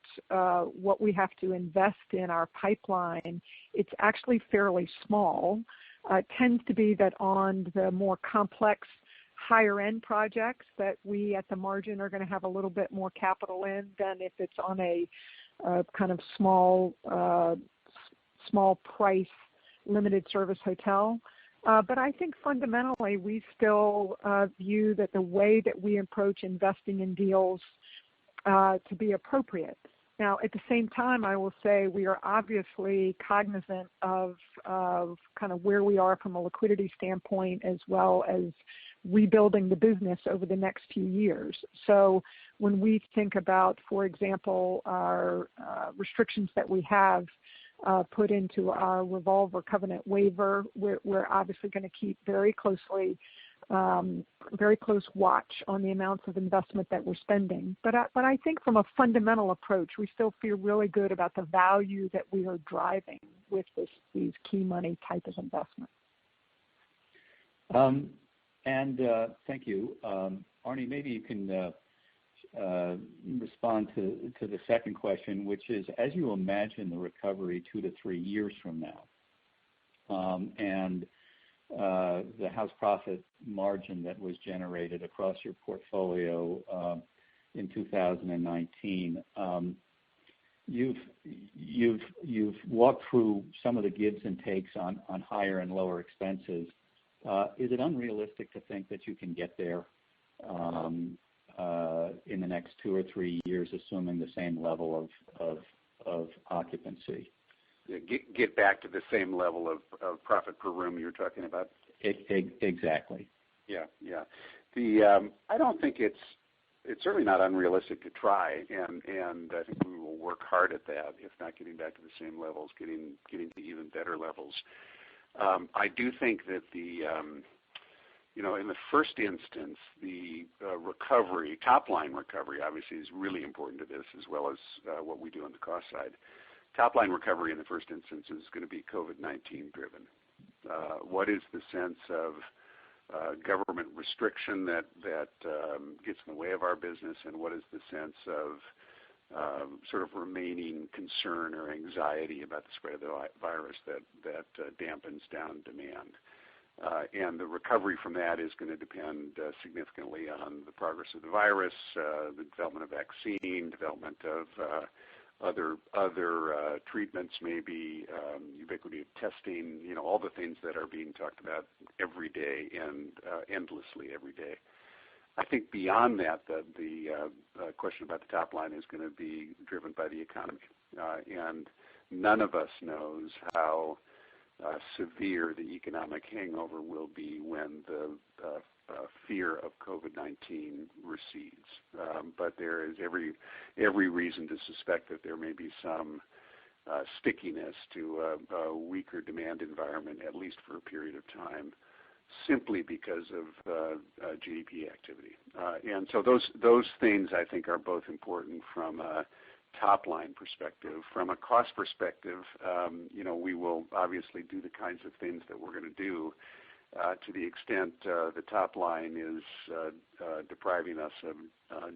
what we have to invest in our pipeline, it's actually fairly small. It tends to be that on the more complex, higher-end projects that we at the margin are going to have a little bit more capital in than if it's on a kind of small price limited service hotel. But I think fundamentally we still view that the way that we approach investing in deals to be appropriate. Now, at the same time, I will say we are obviously cognizant of kind of where we are from a liquidity standpoint, as well as rebuilding the business over the next few years. So when we think about, for example, our restrictions that we have put into our revolver covenant waiver, we're obviously going to keep very close watch on the amounts of investment that we're spending. But I think from a fundamental approach, we still feel really good about the value that we are driving with these key money type of investments. Thank you. Arnie, maybe you can respond to the second question, which is, as you imagine the recovery 2 to 3 years from now, and the house profit margin that was generated across your portfolio in 2019, you've walked through some of the gives and takes on higher and lower expenses. Is it unrealistic to think that you can get there in the next 2 or 3 years, assuming the same level of occupancy? Get back to the same level of profit per room you're talking about? Exactly. Yeah. I don't think it's certainly not unrealistic to try, and I think we will work hard at that, if not getting back to the same levels, getting to even better levels. I do think that in the first instance, the recovery, top line recovery, obviously is really important to this, as well as what we do on the cost side. Top line recovery in the first instance is going to be COVID-19 driven. What is the sense of government restriction that gets in the way of our business, and what is the sense of sort of remaining concern or anxiety about the spread of the virus that dampens down demand? And the recovery from that is going to depend significantly on the progress of the virus, the development of vaccine, development of other treatments, maybe ubiquity of testing, all the things that are being talked about every day and endlessly every day. I think beyond that, the question about the top line is going to be driven by the economy, and none of us knows how severe the economic hangover will be when the fear of COVID-19 recedes. But there is every reason to suspect that there may be some stickiness to a weaker demand environment, at least for a period of time, simply because of GDP activity. And so those things, I think, are both important from a top-line perspective. From a cost perspective, we will obviously do the kinds of things that we're going to do to the extent the top line is depriving us of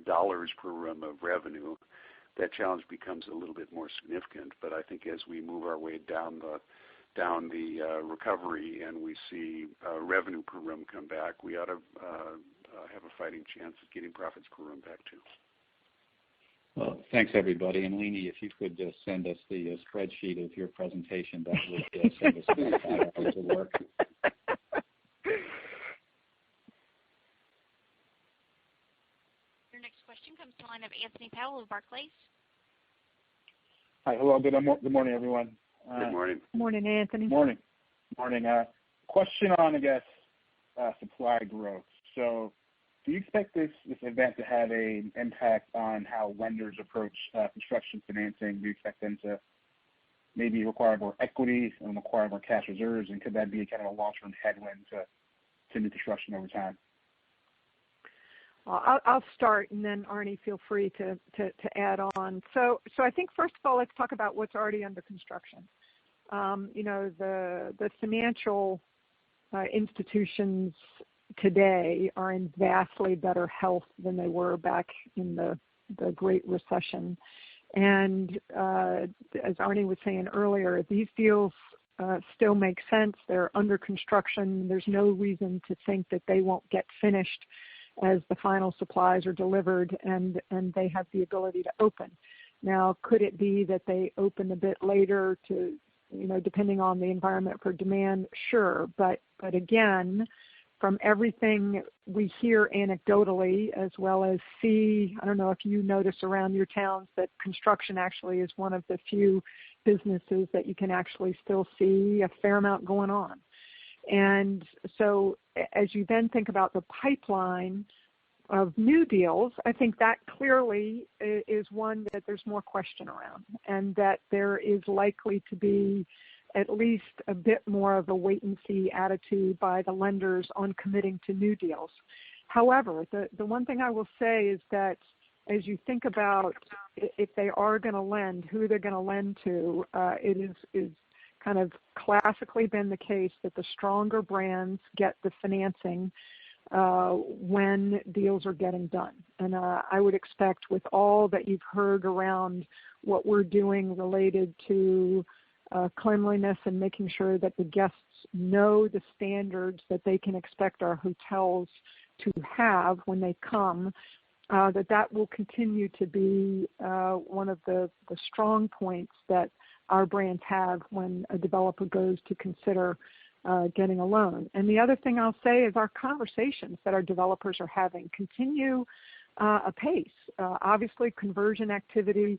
dollars per room of revenue. That challenge becomes a little bit more significant. But I think as we move our way down the recovery and we see revenue per room come back, we ought to have a fighting chance of getting profits per room back too. Well, thanks everybody. And Leanie, if you could send us the spreadsheet of your presentation, that would save us about 5 hours of work. Your next question comes to the line of Anthony Powell of Barclays. Hi, hello. Good morning, everyone. Good morning. Morning, Anthony. Morning. Question on, supply growth. So do you expect this event to have an impact on how lenders approach construction financing? Do you expect them to maybe require more equity and require more cash reserves? And could that be kind of a long-term headwind to new construction over time? I'll start, and then Arnie, feel free to add on. So I think first of all, let's talk about what's already under construction. The financial institutions today are in vastly better health than they were back in the Great Recession. And as Arnie was saying earlier, these deals still make sense. They're under construction. There's no reason to think that they won't get finished as the final supplies are delivered and they have the ability to open. Now, could it be that they open a bit later to depending on the environment for demand, sure. But again, from everything we hear anecdotally as well as see, I don't know if you notice around your towns that construction actually is one of the few businesses that you can actually still see a fair amount going on. And so as you then think about the pipeline of new deals, I think that clearly is one that there's more question around, and that there is likely to be at least a bit more of a wait-and-see attitude by the lenders on committing to new deals. However, the one thing I will say is that as you think about if they are going to lend, who they're going to lend to, it is kind of classically been the case that the stronger brands get the financing when deals are getting done. And I would expect with all that you've heard around what we're doing related to cleanliness and making sure that the guests know the standards that they can expect our hotels to have when they come, that will continue to be one of the strong points that our brands have when a developer goes to consider getting a loan. And the other thing I'll say is our conversations that our developers are having continue apace. Obviously, conversion activity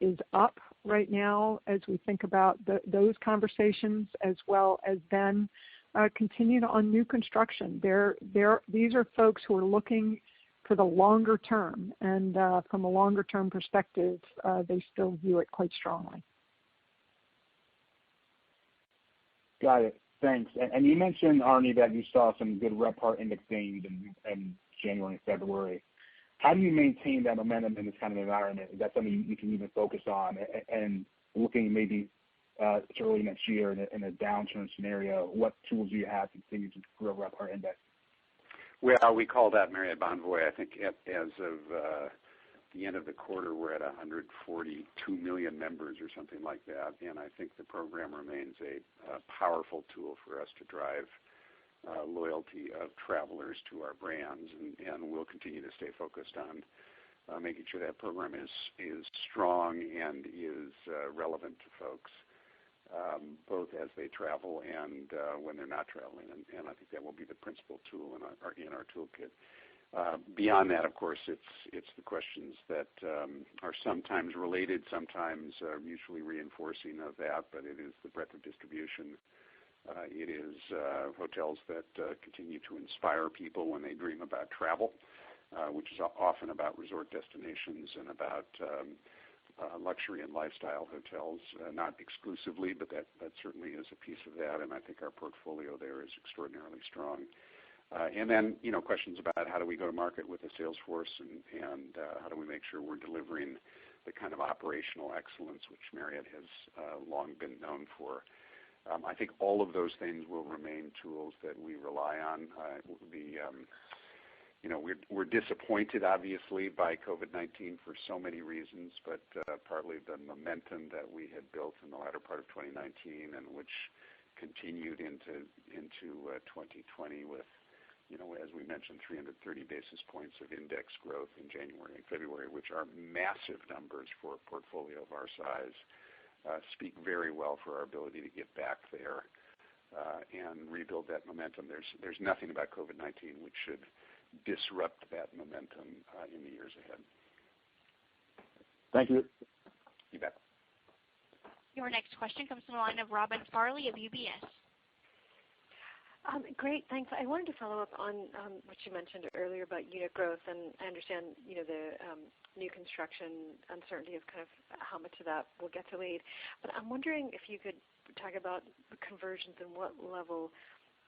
is up right now as we think about those conversations, as well as then continue on new construction. These are folks who are looking for the longer term, and from a longer term perspective, they still view it quite strongly. Got it. Thanks. And you mentioned, Arne, that you saw some good RevPAR index gains in January and February. How do you maintain that momentum in this kind of environment? Is that something you can even focus on? And looking maybe early next year in a downturn scenario, what tools do you have to continue to grow RevPAR index? Well, we call that Marriott Bonvoy. I think as of the end of the quarter, we're at 142 million members or something like that, and I think the program remains a powerful tool for us to drive loyalty of travelers to our brands, and we'll continue to stay focused on making sure that program is strong and is relevant to folks, both as they travel and when they're not traveling, and I think that will be the principal tool in our toolkit. Beyond that, of course, it's the questions that are sometimes related, sometimes mutually reinforcing of that, but it is the breadth of distribution. It is hotels that continue to inspire people when they dream about travel, which is often about resort destinations and about luxury and lifestyle hotels, not exclusively, but that certainly is a piece of that, and I think our portfolio there is extraordinarily strong. And then, questions about how do we go to market with the sales force and how do we make sure we're delivering the kind of operational excellence which Marriott has long been known for. I think all of those things will remain tools that we rely on. We're disappointed, obviously, by COVID-19 for so many reasons, but partly the momentum that we had built in the latter part of 2019 and which continued into 2020 with, as we mentioned, 330 basis points of index growth in January and February, which are massive numbers for a portfolio of our size, speak very well for our ability to get back there and rebuild that momentum. There's nothing about COVID-19 which should disrupt that momentum in the years ahead. Thank you. You bet. Your next question comes from the line of Robin Farley of UBS. Great, thanks. I wanted to follow up on what you mentioned earlier about unit growth, and I understand, the new construction uncertainty of kind of how much of that will get delayed. But I'm wondering if you could talk about the conversions and what level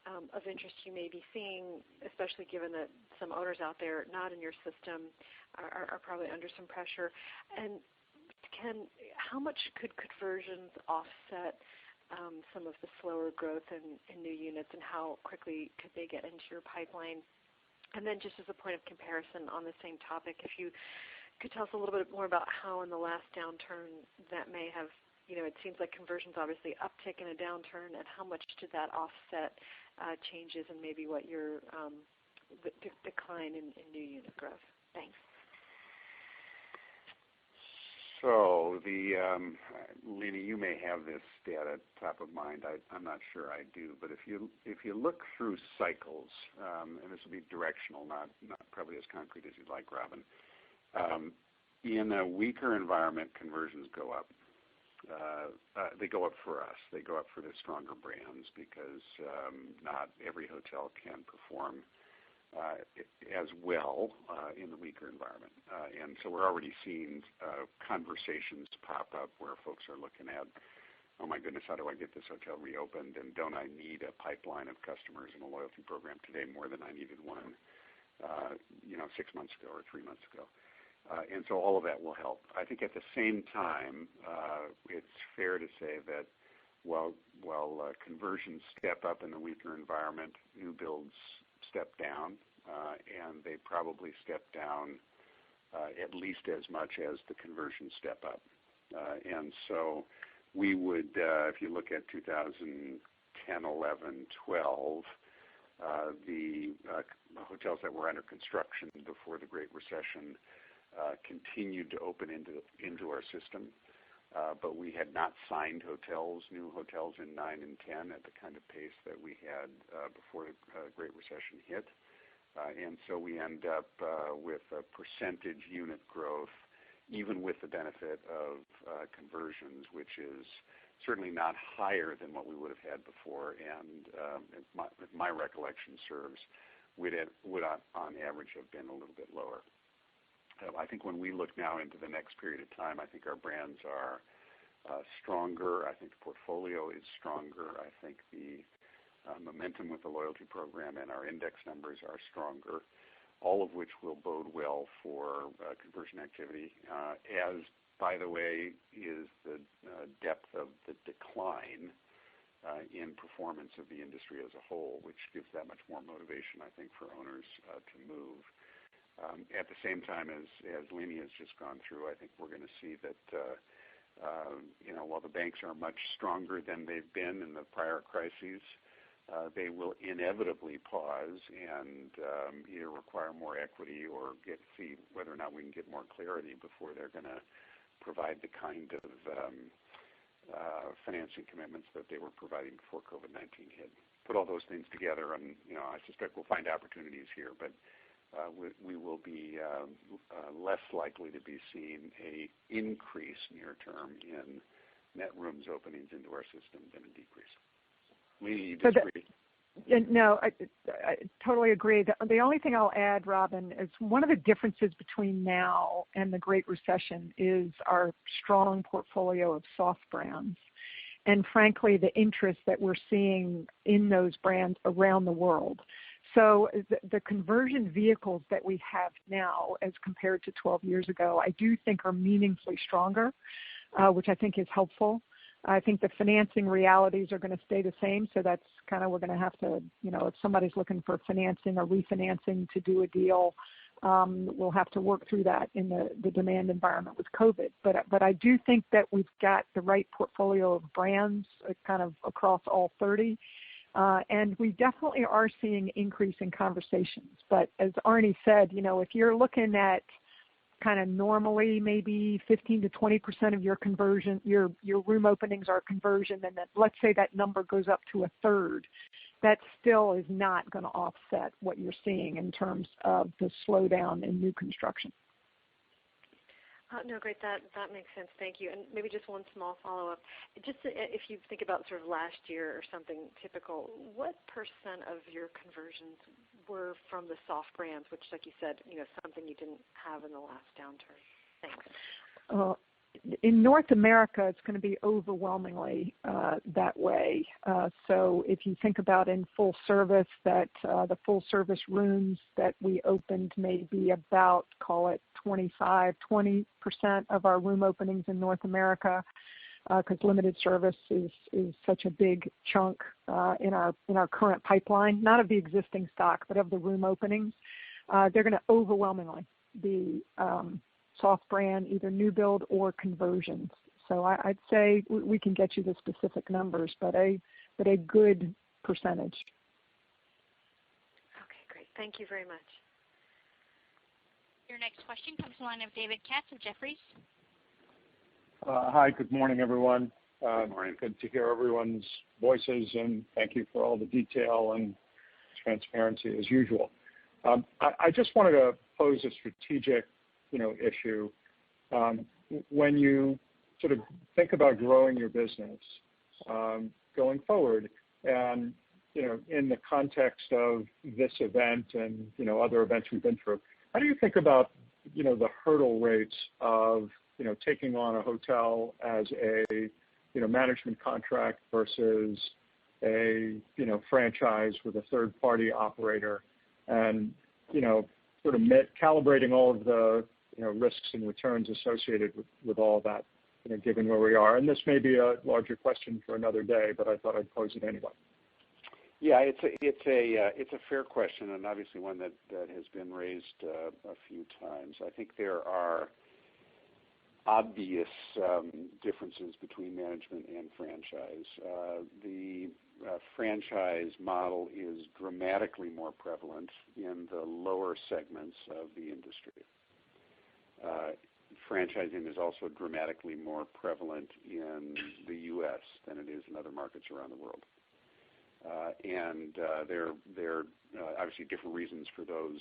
of interest you may be seeing, especially given that some owners out there not in your system are probably under some pressure. And how much could conversions offset some of the slower growth in new units, and how quickly could they get into your pipeline? And then just as a point of comparison on the same topic, if you could tell us a little bit more about how in the last downturn that may have, it seems like conversions obviously uptick in a downturn, and how much did that offset changes and maybe what your decline in new unit growth? Thanks. So Lenny, you may have this data top of mind. I'm not sure I do, but if you look through cycles, and this will be directional, not probably as concrete as you'd like, Robin. In a weaker environment, conversions go up. They go up for us. They go up for the stronger brands because not every hotel can perform as well in the weaker environment. And so we're already seeing conversations pop up where folks are looking at, oh my goodness, how do I get this hotel reopened? And don't I need a pipeline of customers and a loyalty program today more than I needed one 6 months ago or 3 months ago? And so all of that will help. I think at the same time, it's fair to say that while conversions step up in the weaker environment, new builds step down, and they probably step down at least as much as the conversions step up. And so we would, if you look at 2010, 11, 12, the hotels that were under construction before the Great Recession continued to open into our system, but we had not signed new hotels in 9 and 10 at the kind of pace that we had before the Great Recession hit. And so we end up with a percentage unit growth, even with the benefit of conversions, which is certainly not higher than what we would have had before, and if my recollection serves, would on average have been a little bit lower. I think when we look now into the next period of time, I think our brands are stronger. I think the portfolio is stronger. I think the momentum with the loyalty program and our index numbers are stronger, all of which will bode well for conversion activity, as, by the way, is the depth of the decline in performance of the industry as a whole, which gives that much more motivation, I think, for owners to move. At the same time, as Lenny has just gone through, I think we're going to see that while the banks are much stronger than they've been in the prior crises, they will inevitably pause and either require more equity or see whether or not we can get more clarity before they're going to provide the kind of financing commitments that they were providing before COVID-19 hit. Put all those things together, and I suspect we'll find opportunities here, but we will be less likely to be seeing an increase near term in net rooms openings into our system than a decrease. Lenny, you disagree? No, I totally agree. The only thing I'll add, Robin, is one of the differences between now and the Great Recession is our strong portfolio of soft brands, and frankly, the interest that we're seeing in those brands around the world. So the conversion vehicles that we have now as compared to 12 years ago, I do think are meaningfully stronger, which I think is helpful. I think the financing realities are going to stay the same, so that's kind of, we're going to have to, if somebody's looking for financing or refinancing to do a deal, we'll have to work through that in the demand environment with COVID. But I do think that we've got the right portfolio of brands kind of across all 30. And we definitely are seeing increase in conversations. But as Arnie said, if you're looking at kind of normally maybe 15 to 20% of your conversion, your room openings are conversion, and then let's say that number goes up to a third, that still is not going to offset what you're seeing in terms of the slowdown in new construction. No, great. That makes sense. Thank you. And maybe just one small follow-up. Just if you think about sort of last year or something typical, what percent of your conversions were from the soft brands, which, like you said, something you didn't have in the last downturn? Thanks. In North America, it's going to be overwhelmingly that way. So if you think about in full service, that the full service rooms that we opened may be about, call it 20% of our room openings in North America, because limited service is such a big chunk in our current pipeline, not of the existing stock, but of the room openings. They're going to overwhelmingly be soft brand, either new build or conversions. So I'd say we can get you the specific numbers, but a good percentage. Okay, great. Thank you very much. Your next question comes from the line of David Katz of Jefferies. Hi, good morning, everyone. Good morning. Good to hear everyone's voices, and thank you for all the detail and transparency as usual. I just wanted to pose a strategic, issue. When you sort of think about growing your business going forward, and in the context of this event and other events we've been through, how do you think about the hurdle rates of taking on a hotel as a management contract versus a franchise with a third party operator, and sort of calibrating all of the risks and returns associated with all of that, given where we are. And this may be a larger question for another day, but I thought I'd pose it anyway. Yeah, it's a fair question, and obviously one that has been raised a few times. I think there are obvious differences between management and franchise. The franchise model is dramatically more prevalent in the lower segments of the industry. Franchising is also dramatically more prevalent in the U.S. than it is in other markets around the world. There are obviously different reasons for those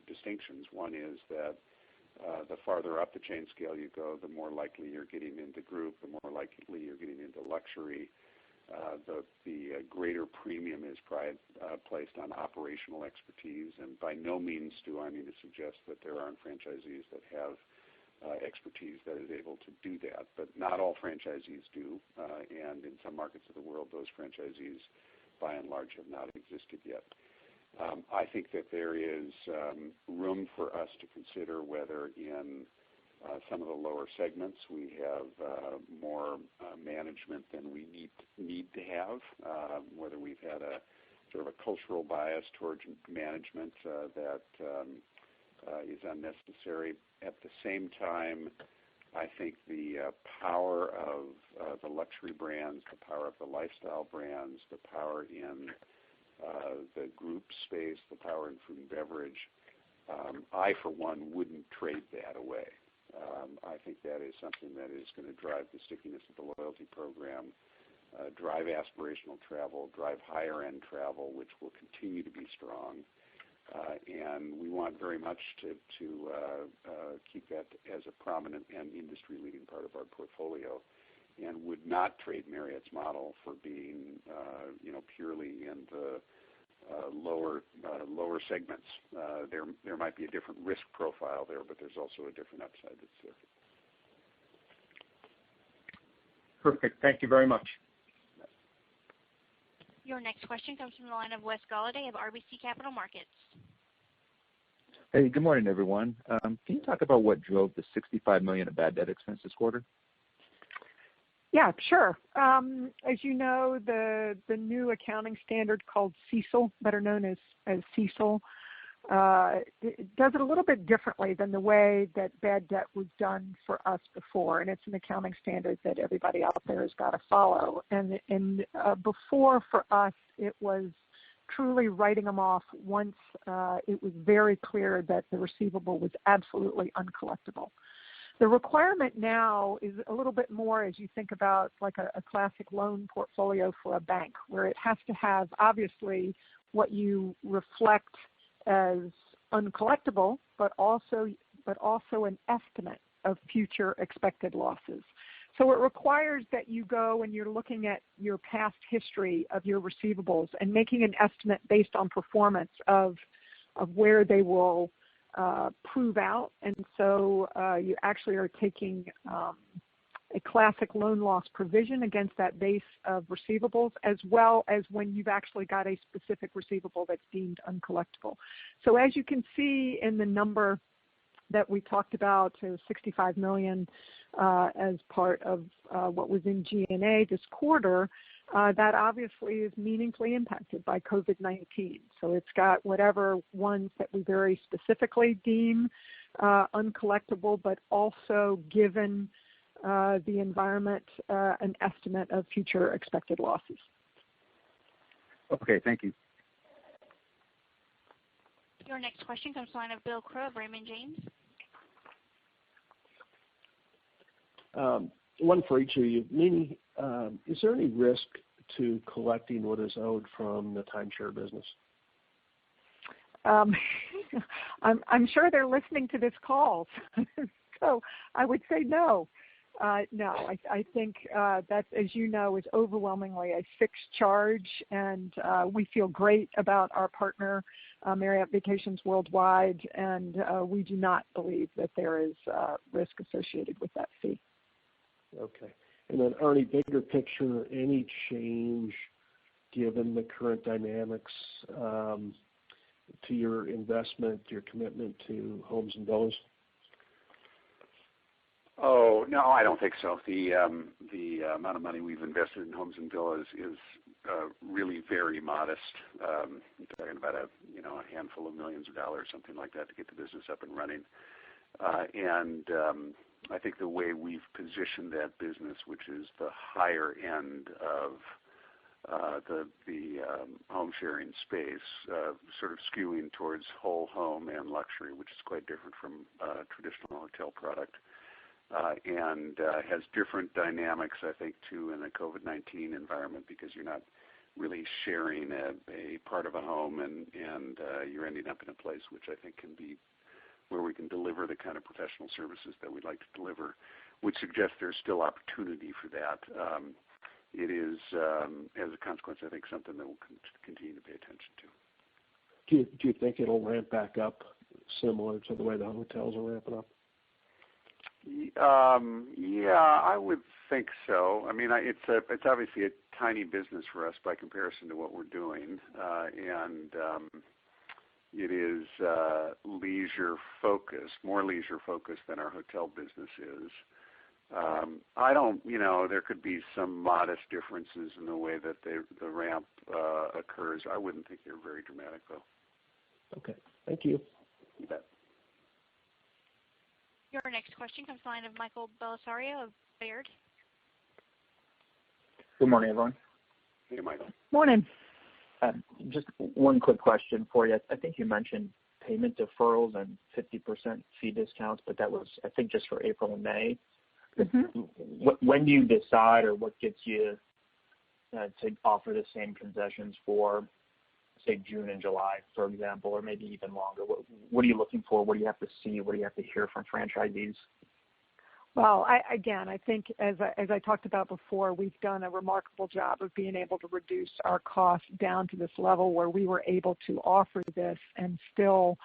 distinctions. One is that the farther up the chain scale you go, the more likely you're getting into group, the more likely you're getting into luxury. The greater premium is placed on operational expertise, and by no means do I mean to suggest that there aren't franchisees that have expertise that is able to do that, but not all franchisees do, and in some markets of the world, those franchisees, by and large, have not existed yet. I think that there is room for us to consider whether in some of the lower segments we have more management than we need to have, whether we've had a sort of a cultural bias towards management that is unnecessary. At the same time, I think the power of the luxury brands, the power of the lifestyle brands, the power in the group space, the power in food and beverage, I, for one, wouldn't trade that away. I think that is something that is going to drive the stickiness of the loyalty program, drive aspirational travel, drive higher-end travel, which will continue to be strong. And we want very much to keep that as a prominent and industry-leading part of our portfolio, and would not trade Marriott's model for being, purely in the lower segments. There might be a different risk profile there, but there's also a different upside that's there. Perfect. Thank you very much. Your next question comes from the line of Wes Golladay of RBC Capital Markets. Hey, good morning, everyone. Can you talk about what drove the $65 million of bad debt expense this quarter? Yeah, sure. As you know, the new accounting standard called CECL, better known as CECL, it does it a little bit differently than the way that bad debt was done for us before, and it's an accounting standard that everybody out there has got to follow. And before, for us, it was truly writing them off once it was very clear that the receivable was absolutely uncollectible. The requirement now is a little bit more as you think about like a classic loan portfolio for a bank, where it has to have obviously what you reflect as uncollectible, but also an estimate of future expected losses. So it requires that you go and you're looking at your past history of your receivables and making an estimate based on performance of where they will prove out. And so you actually are taking a classic loan loss provision against that base of receivables, as well as when you've actually got a specific receivable that's deemed uncollectible. So as you can see in the number that we talked about, $65 million as part of what was in G&A this quarter, that obviously is meaningfully impacted by COVID-19. So it's got whatever ones that we very specifically deem uncollectible, but also given the environment an estimate of future expected losses. Okay, thank you. Your next question comes from the line of Bill Crow of Raymond James. One for each of you. Mimi, is there any risk to collecting what is owed from the timeshare business? I'm sure they're listening to this call, so I would say no. No, I think that, as you know, is overwhelmingly a fixed charge, and we feel great about our partner, Marriott Vacations Worldwide, and we do not believe that there is risk associated with that fee. Okay. And then, Arnie, bigger picture, any change given the current dynamics to your investment, your commitment to homes and villas? Oh, no, I don't think so. The amount of money we've invested in homes and villas is really very modest. I'm talking about a handful of millions of dollars, something like that, to get the business up and running. And I think the way we've positioned that business, which is the higher end of the home sharing space, sort of skewing towards whole home and luxury, which is quite different from traditional hotel product. And has different dynamics, I think, too, in a COVID-19 environment, because you're not really sharing a part of a home, and you're ending up in a place which I think can be where we can deliver the kind of professional services that we'd like to deliver, which suggests there's still opportunity for that. It is, as a consequence, I think, something that we'll continue to pay attention to. Do you think it'll ramp back up similar to the way the hotels are ramping up? Yeah, I would think so. I mean, it's obviously a tiny business for us by comparison to what we're doing, and it is leisure focused, more leisure focused than our hotel business is. I don't, there could be some modest differences in the way that the ramp occurs. I wouldn't think they're very dramatic, though. Okay, thank you. You bet. Your next question comes from the line of Michael Bellisario of Baird. Good morning, everyone. Hey, Michael. Morning. Just one quick question for you. I think you mentioned payment deferrals and 50% fee discounts, but that was, I think, just for April and May. Mm-hmm. When do you decide, or what gets you to offer the same concessions for, say, June and July, for example, or maybe even longer? What are you looking for? What do you have to see? What do you have to hear from franchisees? Well, I think as I talked about before, we've done a remarkable job of being able to reduce our costs down to this level where we were able to offer this and still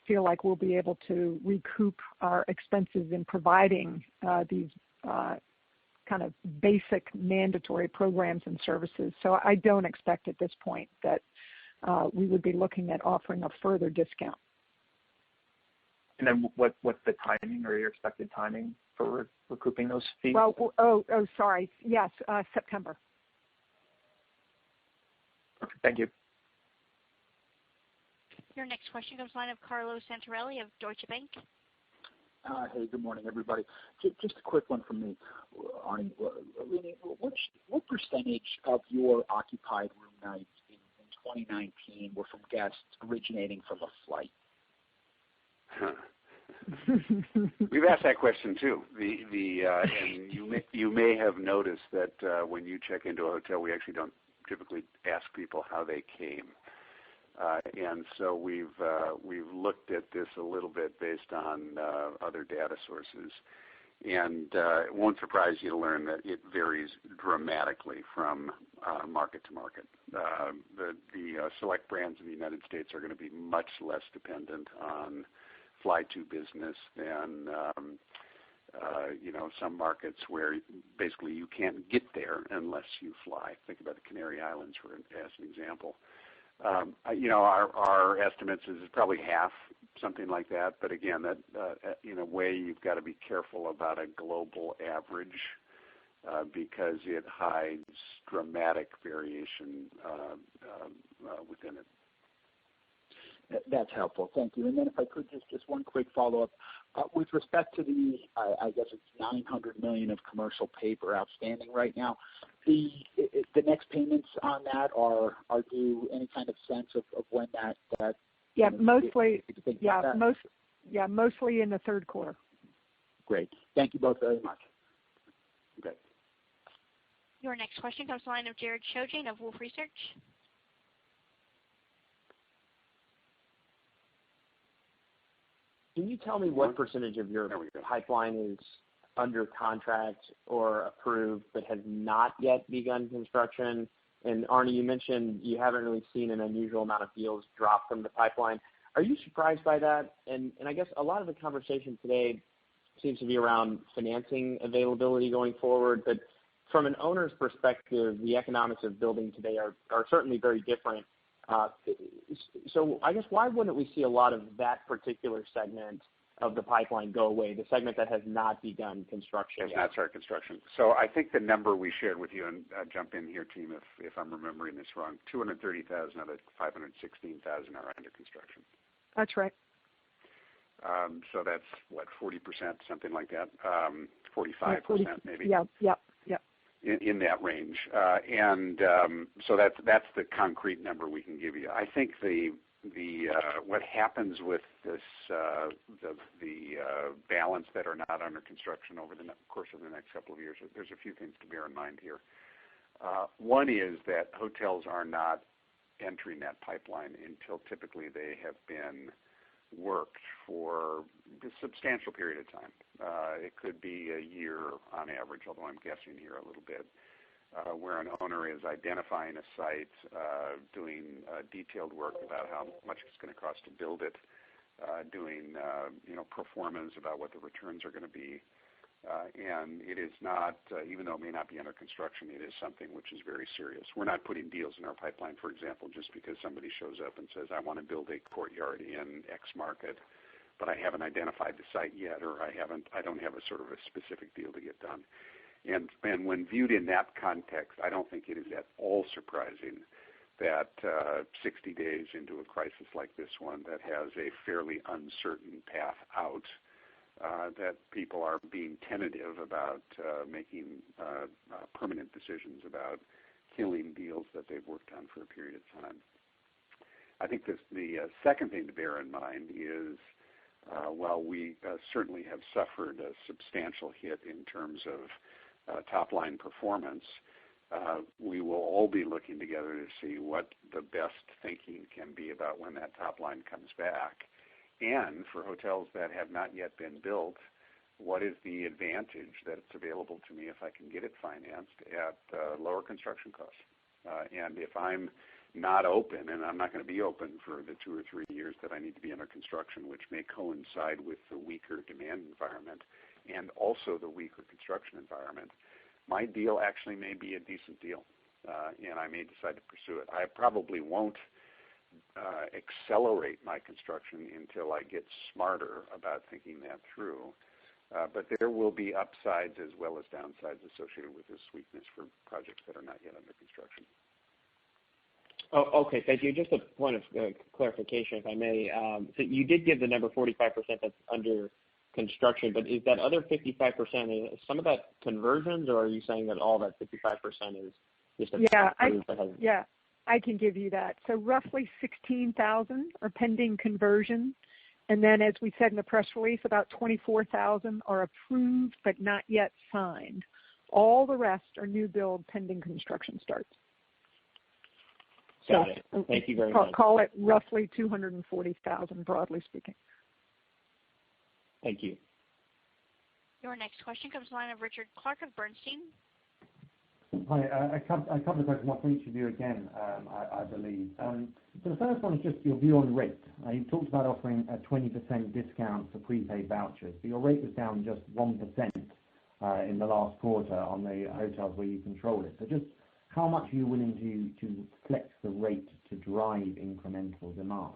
feel like we'll be able to recoup our expenses in providing these kind of basic mandatory programs and services. So I don't expect at this point that we would be looking at offering a further discount. And then what's the timing, or your expected timing for recouping those fees? Well, sorry. Yes, September. Okay, thank you. Your next question comes from the line of Carlo Santarelli of Deutsche Bank. Hey, good morning, everybody. Just a quick one from me. Arnie, what percentage of your occupied room nights in 2019 were from guests originating from a flight? We've asked that question too. And you may have noticed that when you check into a hotel, we actually don't typically ask people how they came. And so we've looked at this a little bit based on other data sources, and it won't surprise you to learn that it varies dramatically from market to market. The select brands in the United States are going to be much less dependent on fly-to business than some markets where basically you can't get there unless you fly. Think about the Canary Islands as an example. Our estimates is probably half, something like that. But again, that in a way you've got to be careful about a global average because it hides dramatic variation within it. That's helpful. Thank you. And then if I could, just one quick follow-up. With respect to the, I guess it's $900 million of commercial paper outstanding right now, the next payments on that are due. Any kind of sense of when that? Yeah, mostly in the third quarter. Great. Thank you both very much. Okay. Your next question comes to the line of Jared Shojaian of Wolfe Research. Can you tell me what percentage of your pipeline is under contract or approved but has not yet begun construction? And Arnie, you mentioned you haven't really seen an unusual amount of deals drop from the pipeline. Are you surprised by that? And I guess a lot of the conversation today seems to be around financing availability going forward, but from an owner's perspective, the economics of building today are certainly very different. So I guess why wouldn't we see a lot of that particular segment of the pipeline go away, the segment that has not begun construction yet? That's our construction. So I think the number we shared with you, and jump in here, team, if I'm remembering this wrong, 230,000 out of 516,000 are under construction. That's right. So that's, what, 40%, something like that? 45% maybe? Yeah. In that range. So that's the concrete number we can give you. I think the what happens with this the balance that are not under construction over the course of the next couple of years, there's a few things to bear in mind here. One is that hotels are not entering that pipeline until typically they have been worked for a substantial period of time. It could be a year on average, although I'm guessing here a little bit, where an owner is identifying a site, doing detailed work about how much it's going to cost to build it, doing performance about what the returns are going to be. And it is not, even though it may not be under construction, it is something which is very serious. We're not putting deals in our pipeline, for example, just because somebody shows up and says, I want to build a courtyard in X market, but I haven't identified the site yet, or I don't have a sort of a specific deal to get done. And when viewed in that context, I don't think it is at all surprising that 60 days into a crisis like this one that has a fairly uncertain path out, that people are being tentative about making permanent decisions about killing deals that they've worked on for a period of time. I think the second thing to bear in mind is while we certainly have suffered a substantial hit in terms of top-line performance, we will all be looking together to see what the best thinking can be about when that top line comes back. And for hotels that have not yet been built, what is the advantage that it's available to me if I can get it financed at lower construction costs? And if I'm not open, and I'm not going to be open for the 2 or 3 years that I need to be under construction, which may coincide with the weaker demand environment and also the weaker construction environment, my deal actually may be a decent deal, and I may decide to pursue it. I probably won't accelerate my construction until I get smarter about thinking that through. But there will be upsides as well as downsides associated with this weakness for projects that are not yet under construction. Oh, okay, thank you. Just a point of clarification, if I may. So you did give the number 45% that's under construction, but is that other 55%, is some of that conversions, or are you saying that all that 55% is just a I can give you that. So roughly 16,000 are pending conversion. And then as we said in the press release, about 24,000 are approved but not yet signed. All the rest are new build pending construction starts. Got it. Thank you very much. Call it roughly 240,000, broadly speaking. Thank you. Your next question comes to the line of Richard Clark of Bernstein. Hi, a couple of questions, one for each of you again, I believe. So the first one is just your view on rate. You talked about offering a 20% discount for prepaid vouchers, but your rate was down just 1% in the last quarter on the hotels where you control it. So just how much are you willing to flex the rate to drive incremental demand?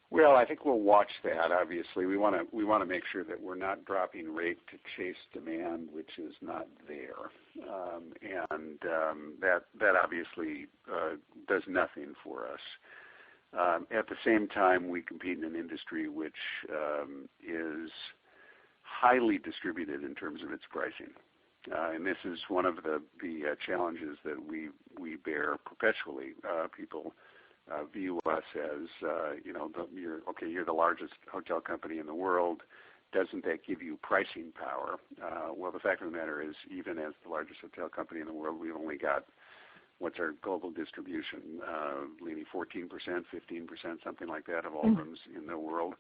Well, I think we'll watch that. Obviously, we want to make sure that we're not dropping rate to chase demand, which is not there, and that obviously does nothing for us. At the same time, we compete in an industry which is highly distributed in terms of its pricing, and this is one of the challenges that we bear perpetually. People view us as, you're the largest hotel company in the world. doesn't that give you pricing power? Well, the fact of the matter is, even as the largest hotel company in the world, we've only got, what's our global distribution, leaning 14%, 15%, something like that, of all rooms in the world.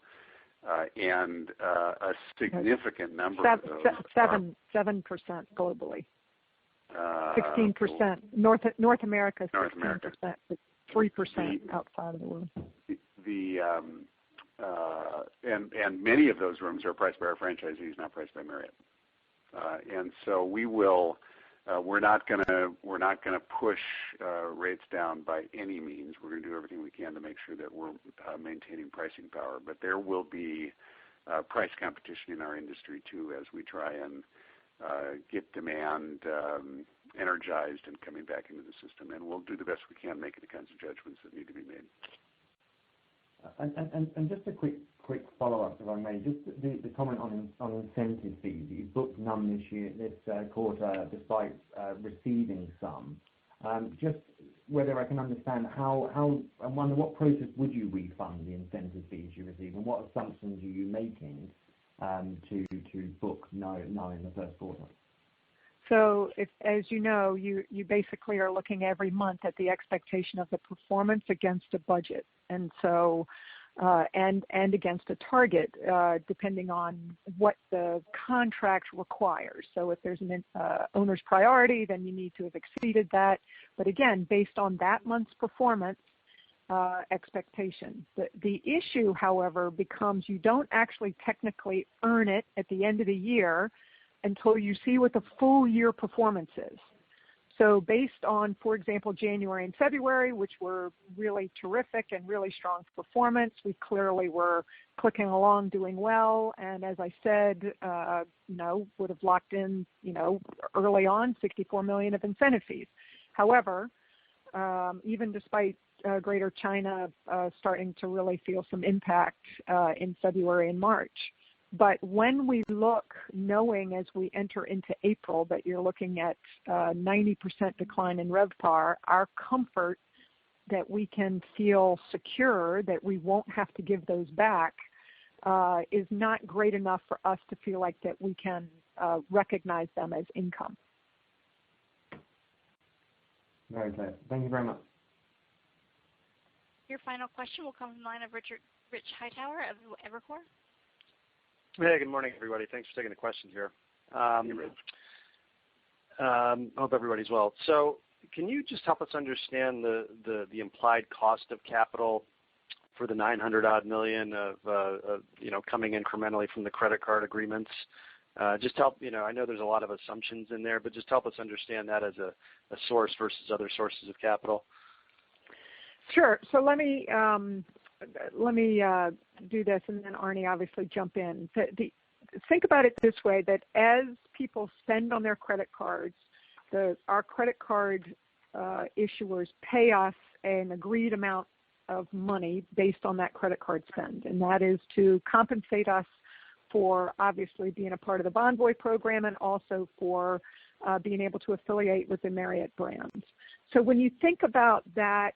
And a significant number of those 7% globally. 16% North America, 16%, but 3% outside of the world. And many of those rooms are priced by our franchisees, not priced by Marriott. And so we're not going to push rates down by any means. We're going to do everything we can to make sure that we're maintaining pricing power. But there will be price competition in our industry too, as we try and get demand energized and coming back into the system. And we'll do the best we can, making the kinds of judgments that need to be made. And just a quick follow-up, if I may, just the comment on incentive fees. You booked none this quarter, despite receiving some. Just whether I can understand how and under what process would you refund the incentive fees you receive, and what assumptions are you making to book none in the first quarter? So, as you know, you basically are looking every month at the expectation of the performance against a budget, and so and against a target, depending on what the contract requires. So, if there's an owner's priority, then you need to have exceeded that. But again, based on that month's performance expectation. The issue, however, becomes you don't actually technically earn it at the end of the year until you see what the full year performance is. So based on, for example, January and February, which were really terrific and really strong performance, we clearly were clicking along, doing well, and as I said, would have locked in, early on, $64 million of incentive fees. However, even despite Greater China starting to really feel some impact in February and March. But when we look, knowing as we enter into April that you're looking at 90% decline in RevPAR, our comfort that we can feel secure that we won't have to give those back is not great enough for us to feel like that we can recognize them as income. Very clear. Thank you very much. Your final question will come from the line of Rich Hightower of Evercore. Hey, good morning, everybody. Thanks for taking the question here. Hey, Rich. Hope everybody's well. So can you just help us understand the implied cost of capital for the $900-odd million of coming incrementally from the credit card agreements? Just help, I know there's a lot of assumptions in there, but just help us understand that as a source versus other sources of capital. Sure. So let me do this, and then Arnie obviously jump in. Think about it this way, that as people spend on their credit cards, our credit card issuers pay us an agreed amount of money based on that credit card spend, and that is to compensate us for obviously being a part of the Bonvoy program and also for being able to affiliate with the Marriott brand. So when you think about that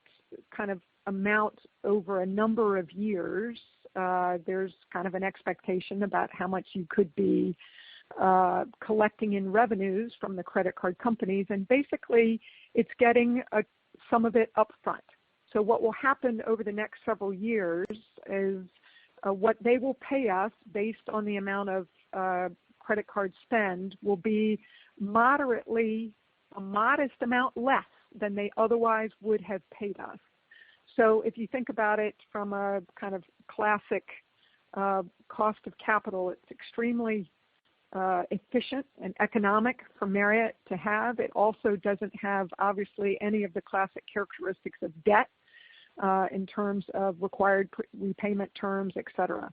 kind of amount over a number of years, there's kind of an expectation about how much you could be collecting in revenues from the credit card companies, and basically it's getting some of it up front. So what will happen over the next several years is what they will pay us based on the amount of credit card spend will be a modest amount less than they otherwise would have paid us. So if you think about it from a kind of classic cost of capital, it's extremely efficient and economic for Marriott to have. It also doesn't have, obviously, any of the classic characteristics of debt in terms of required repayment terms, et cetera.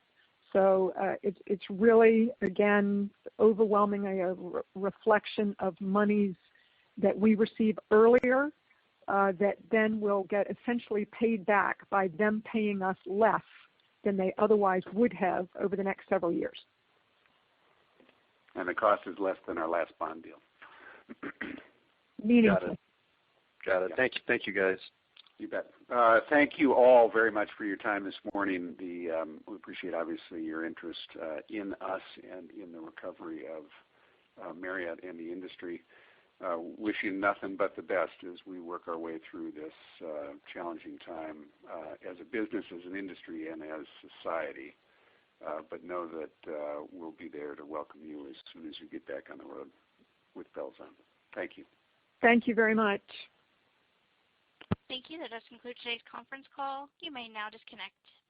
So it's really, again, overwhelmingly a reflection of monies that we receive earlier that then will get essentially paid back by them paying us less than they otherwise would have over the next several years. And the cost is less than our last bond deal. Meaningfully. Got it. Thank you guys. You bet. Thank you all very much for your time this morning. We appreciate, obviously, your interest in us and in the recovery of Marriott and the industry. Wish you nothing but the best as we work our way through this challenging time as a business, as an industry, and as society. But know that we'll be there to welcome you as soon as you get back on the road with bells on. Thank you. Thank you very much. Thank you. That does conclude today's conference call. You may now disconnect.